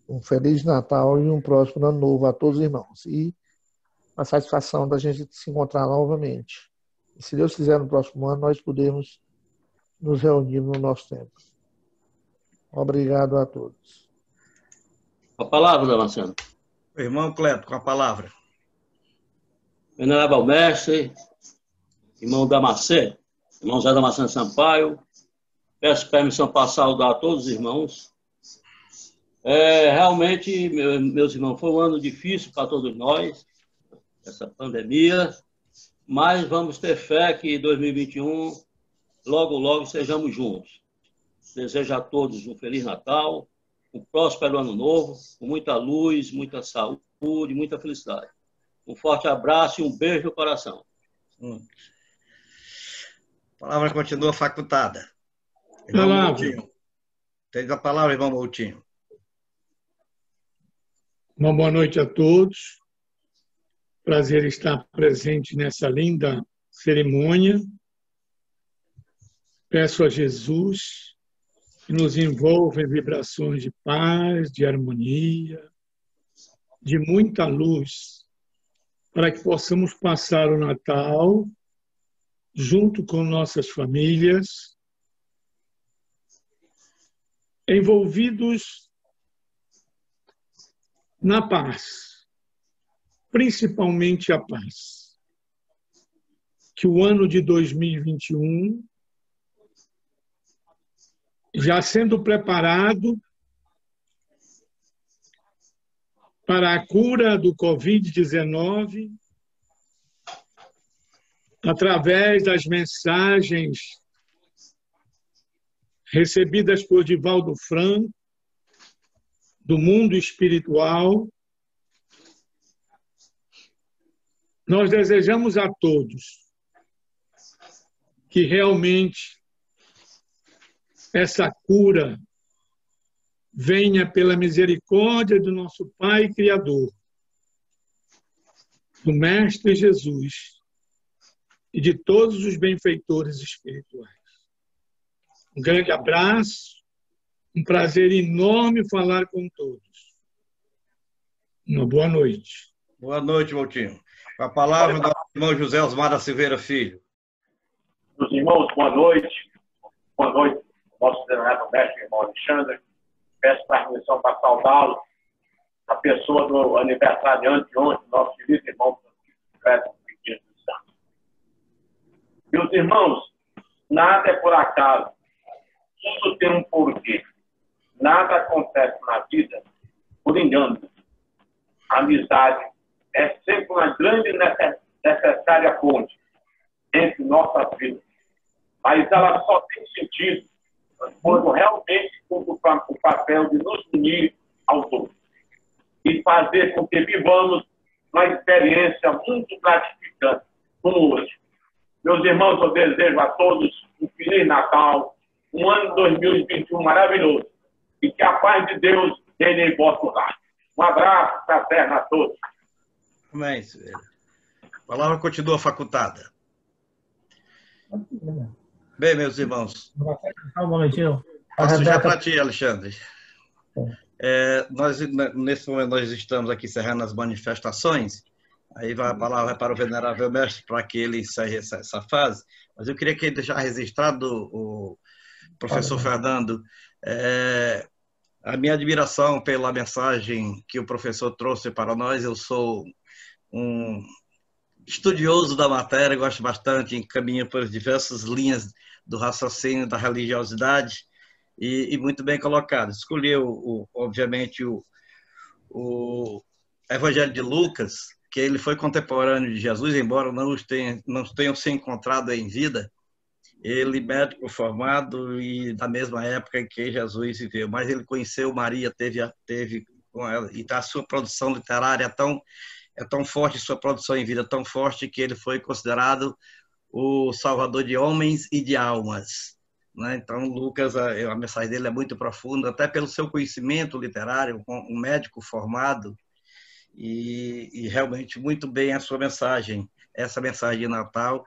um Feliz Natal e um próximo ano novo a todos os irmãos. E a satisfação da gente se encontrar novamente. E se Deus quiser, no próximo ano, nós podemos nos reunir no nosso tempo. Obrigado a todos. A palavra, Damasceno. Irmão Cleto, com a palavra. Venerável mestre, irmão Damasceno, irmão Zé Damasceno Sampaio, peço permissão para saudar a todos os irmãos. Realmente, meus irmãos, foi um ano difícil para todos nós, essa pandemia, mas vamos ter fé que em 2021, logo, logo, estejamos juntos. Desejo a todos um Feliz Natal, um próspero Ano Novo, com muita luz, muita saúde, muita felicidade. Um forte abraço e um beijo no coração. A palavra continua facultada. Irmão Moutinho. Tem a palavra, irmão Moutinho. Uma boa noite a todos. Prazer estar presente nessa linda cerimônia. Peço a Jesus que nos envolva em vibrações de paz, de harmonia, de muita luz, para que possamos passar o Natal junto com nossas famílias, envolvidos na paz, principalmente a paz. Que o ano de 2021, já sendo preparado para a cura do Covid-19, através das mensagens recebidas por Divaldo Franco, do mundo espiritual, nós desejamos a todos que realmente essa cura venha pela misericórdia do nosso Pai Criador, do Mestre Jesus e de todos os benfeitores espirituais. Um grande abraço, um prazer enorme falar com todos. Uma boa noite. Boa noite, Moutinho. Com a palavra do irmão José Osmar da Silveira Filho. Meus irmãos, boa noite. Boa noite, nosso venerável mestre, irmão Alexandre. Peço permissão para saudá-lo, a pessoa do aniversariante ontem, nosso querido irmão Francisco Pedro dos Santos. Meus irmãos, nada é por acaso. Tudo tem um porquê. Nada acontece na vida por engano. A amizade é sempre uma grande necessária ponte entre nossas vidas. Mas ela só tem sentido quando realmente cumpre o papel de nos unir aos outros e fazer com que vivamos uma experiência muito gratificante como hoje. Meus irmãos, eu desejo a todos um Feliz Natal, um ano 2021 maravilhoso e que a paz de Deus reine em vosso lar. Um abraço fraterno a todos. Amém, Silveira. A palavra continua facultada. Bem, meus irmãos. Só um momentinho. Passo já para ti, Alexandre. Nesse momento, nós estamos aqui encerrando as manifestações. Aí a palavra vai para o venerável mestre para que ele encerre essa fase. Mas eu queria que ele deixasse registrado, o professor Fernando, a minha admiração pela mensagem que o professor trouxe para nós. Eu sou um estudioso da matéria, gosto bastante, encaminho por diversas linhas do raciocínio, da religiosidade, e muito bem colocado. Escolheu, obviamente, o Evangelho de Lucas, que ele foi contemporâneo de Jesus, embora não tenham se encontrado em vida. Ele, médico formado e da mesma época em que Jesus viveu, mas ele conheceu Maria, teve com ela, e a sua produção literária é tão forte, sua produção em vida é tão forte, que ele foi considerado o salvador de homens e de almas, né? Então, Lucas, a mensagem dele é muito profunda, até pelo seu conhecimento literário, um médico formado, e realmente muito bem a sua mensagem. Essa mensagem de Natal,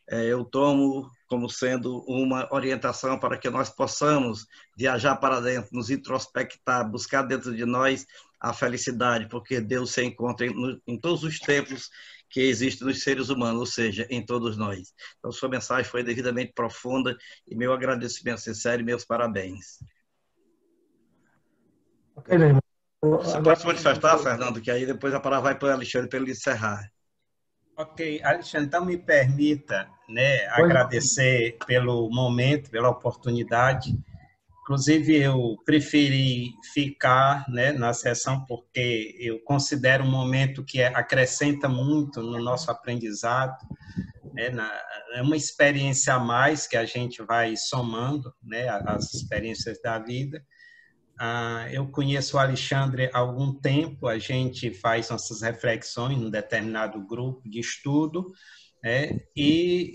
eu tomo como sendo uma orientação para que nós possamos viajar para dentro, nos introspectar, buscar dentro de nós a felicidade, porque Deus se encontra em todos os tempos que existem nos seres humanos, ou seja, em todos nós. Então, sua mensagem foi devidamente profunda e meu agradecimento sincero e meus parabéns. Ok, meu irmão. Você pode se manifestar, Fernando, que aí depois a palavra vai para o Alexandre para ele encerrar. Ok, Alexandre, então me permita, né, agradecer pelo momento, pela oportunidade. Inclusive, eu preferi ficar, né, na sessão porque eu considero um momento que acrescenta muito no nosso aprendizado, né, é uma experiência a mais que a gente vai somando, né, as experiências da vida. Eu conheço o Alexandre há algum tempo, a gente faz nossas reflexões num determinado grupo de estudo, né, e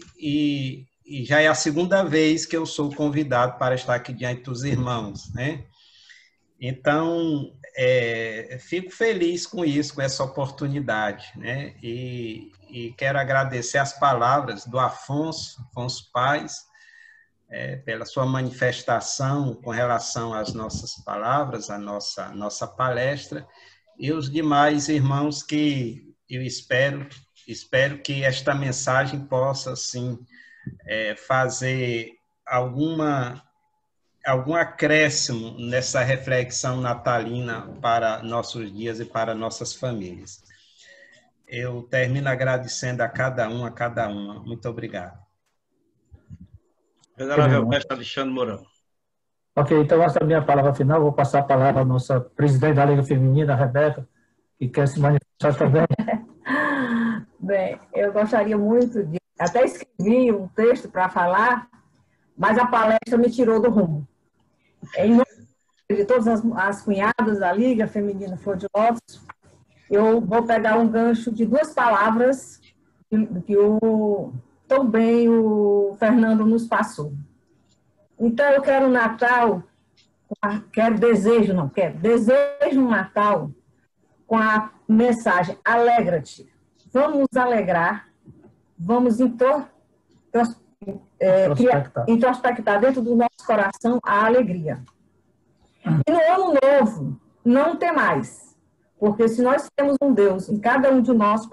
já é a segunda vez que eu sou convidado para estar aqui diante dos irmãos, né? Então, fico feliz com isso, com essa oportunidade, né? E quero agradecer as palavras do Afonso Paz, pela sua manifestação com relação às nossas palavras, à nossa palestra, e os demais irmãos que eu espero que esta mensagem possa, sim, fazer algum acréscimo nessa reflexão natalina para nossos dias e para nossas famílias. Eu termino agradecendo a cada uma. Muito obrigado. Venerável mestre Alexandre Mourão. Ok, então essa é a minha palavra final. Vou passar a palavra à nossa presidente da Liga Feminina, Rebeca, que quer se manifestar também. Bem, eu gostaria muito de... Até escrevi um texto para falar, mas a palestra me tirou do rumo. Em nome de todas as cunhadas da Liga Feminina Flor de Lótus, eu vou pegar um gancho de duas palavras que tão bem o Fernando nos passou. Então, eu quero um Natal, desejo um Natal com a mensagem: alegra-te. Vamos nos alegrar, vamos introspectar dentro do nosso coração a alegria. E no ano novo, não tem mais, porque se nós temos um Deus em cada um de nós,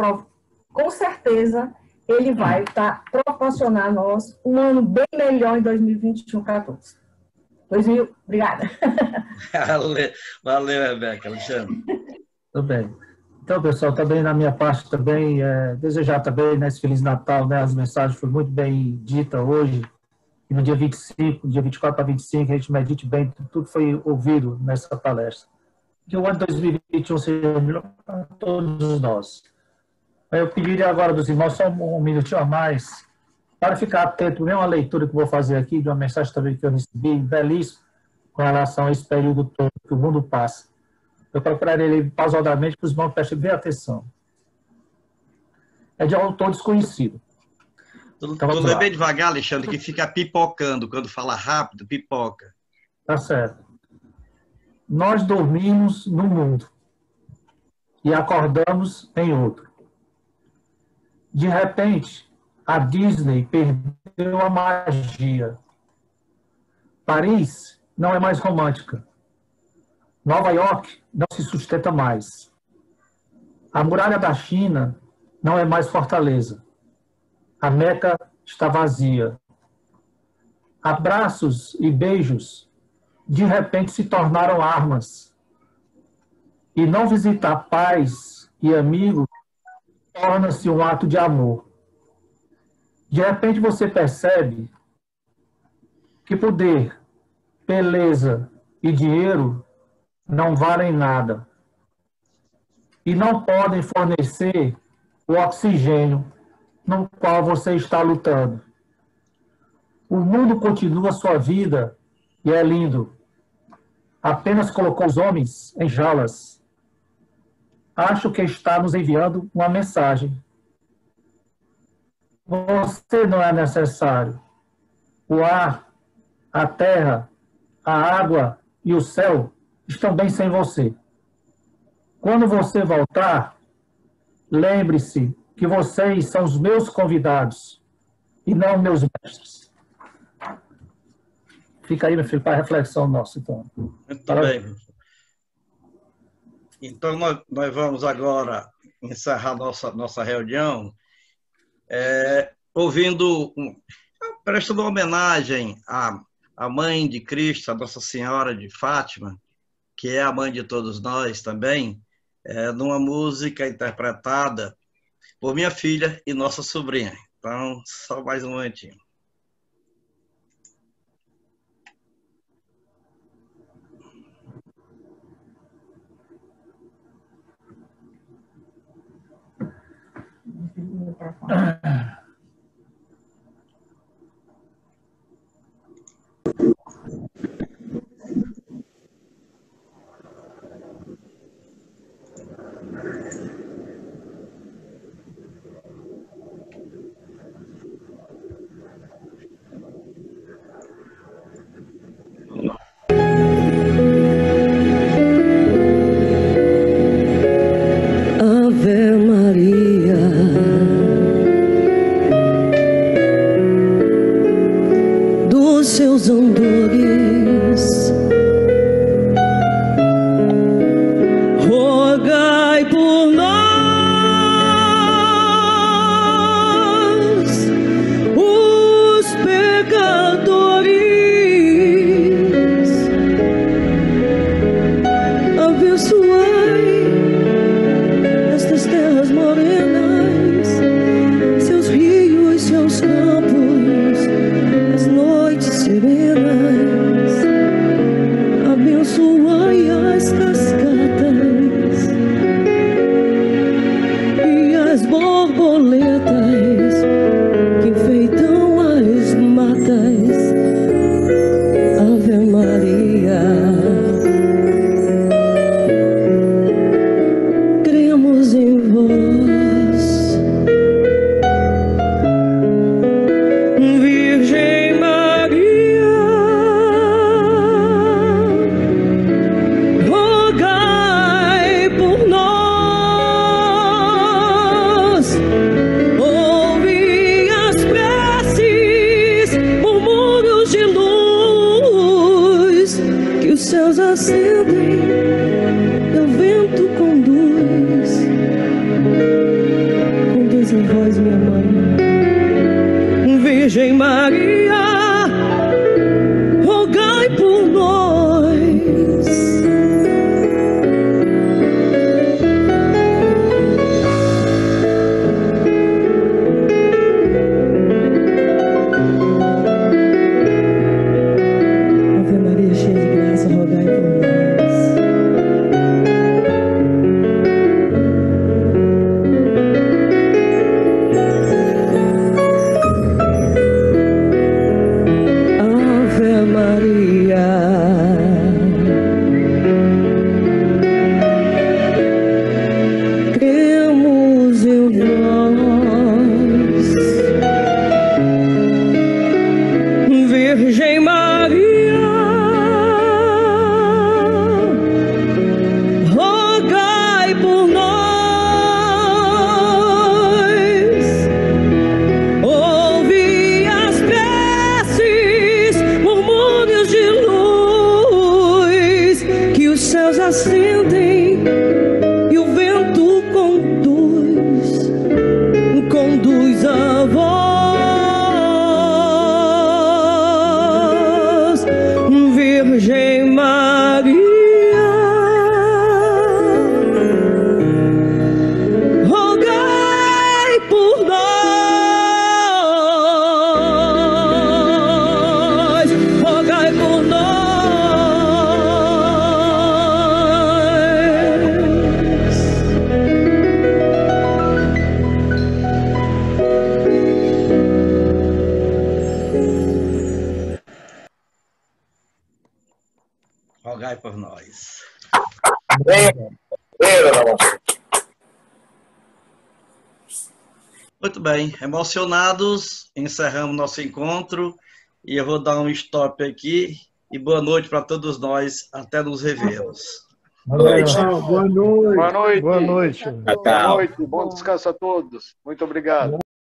com certeza Ele vai proporcionar a nós um ano bem melhor em 2021-14. Obrigada. Valeu, Rebeca. Alexandre. Tudo bem. Então, pessoal, também na minha parte, também desejar também, né, esse Feliz Natal, né, as mensagens foram muito bem ditas hoje, e no dia 25, dia 24 para 25, a gente medite bem tudo que foi ouvido nessa palestra. Que o ano de 2021 seja melhor para todos nós. Eu pediria agora dos irmãos só um minutinho a mais, para ficar atento, nem uma leitura que eu vou fazer aqui, de uma mensagem também que eu recebi, belíssima, com relação a esse período todo que o mundo passa. Eu procuraria ele pausadamente para os irmãos prestem bem atenção. É de um autor desconhecido. Então, tu lê bem devagar, Alexandre, que fica pipocando. Quando fala rápido, pipoca. Tá certo. Nós dormimos num mundo e acordamos em outro. De repente, A Disney perdeu a magia. Paris não é mais romântica. Nova York não se sustenta mais. A muralha da China não é mais fortaleza. A Meca está vazia. Abraços e beijos de repente se tornaram armas. E não visitar pais e amigos torna-se um ato de amor. De repente você percebe que poder, beleza e dinheiro não valem nada e não podem fornecer o oxigênio no qual você está lutando. O mundo continua sua vida e é lindo. Apenas colocou os homens em jaulas. Acho que está nos enviando uma mensagem. Você não é necessário. O ar, a terra, a água e o céu estão bem sem você. Quando você voltar, lembre-se que vocês são os meus convidados e não meus mestres. Fica aí, meu filho, para a reflexão nossa. Então. Muito bem. Então, nós vamos agora encerrar nossa reunião prestando homenagem à Mãe de Cristo, a Nossa Senhora de Fátima, que é a mãe de todos nós também, numa música interpretada por minha filha e nossa sobrinha. Então, só mais um momentinho. por nós. Muito bem, emocionados, encerramos nosso encontro e eu vou dar um stop aqui e boa noite para todos nós, até nos revermos. Boa noite. Boa noite. Boa noite. Boa noite. Boa noite. Bom descanso a todos. Muito obrigado.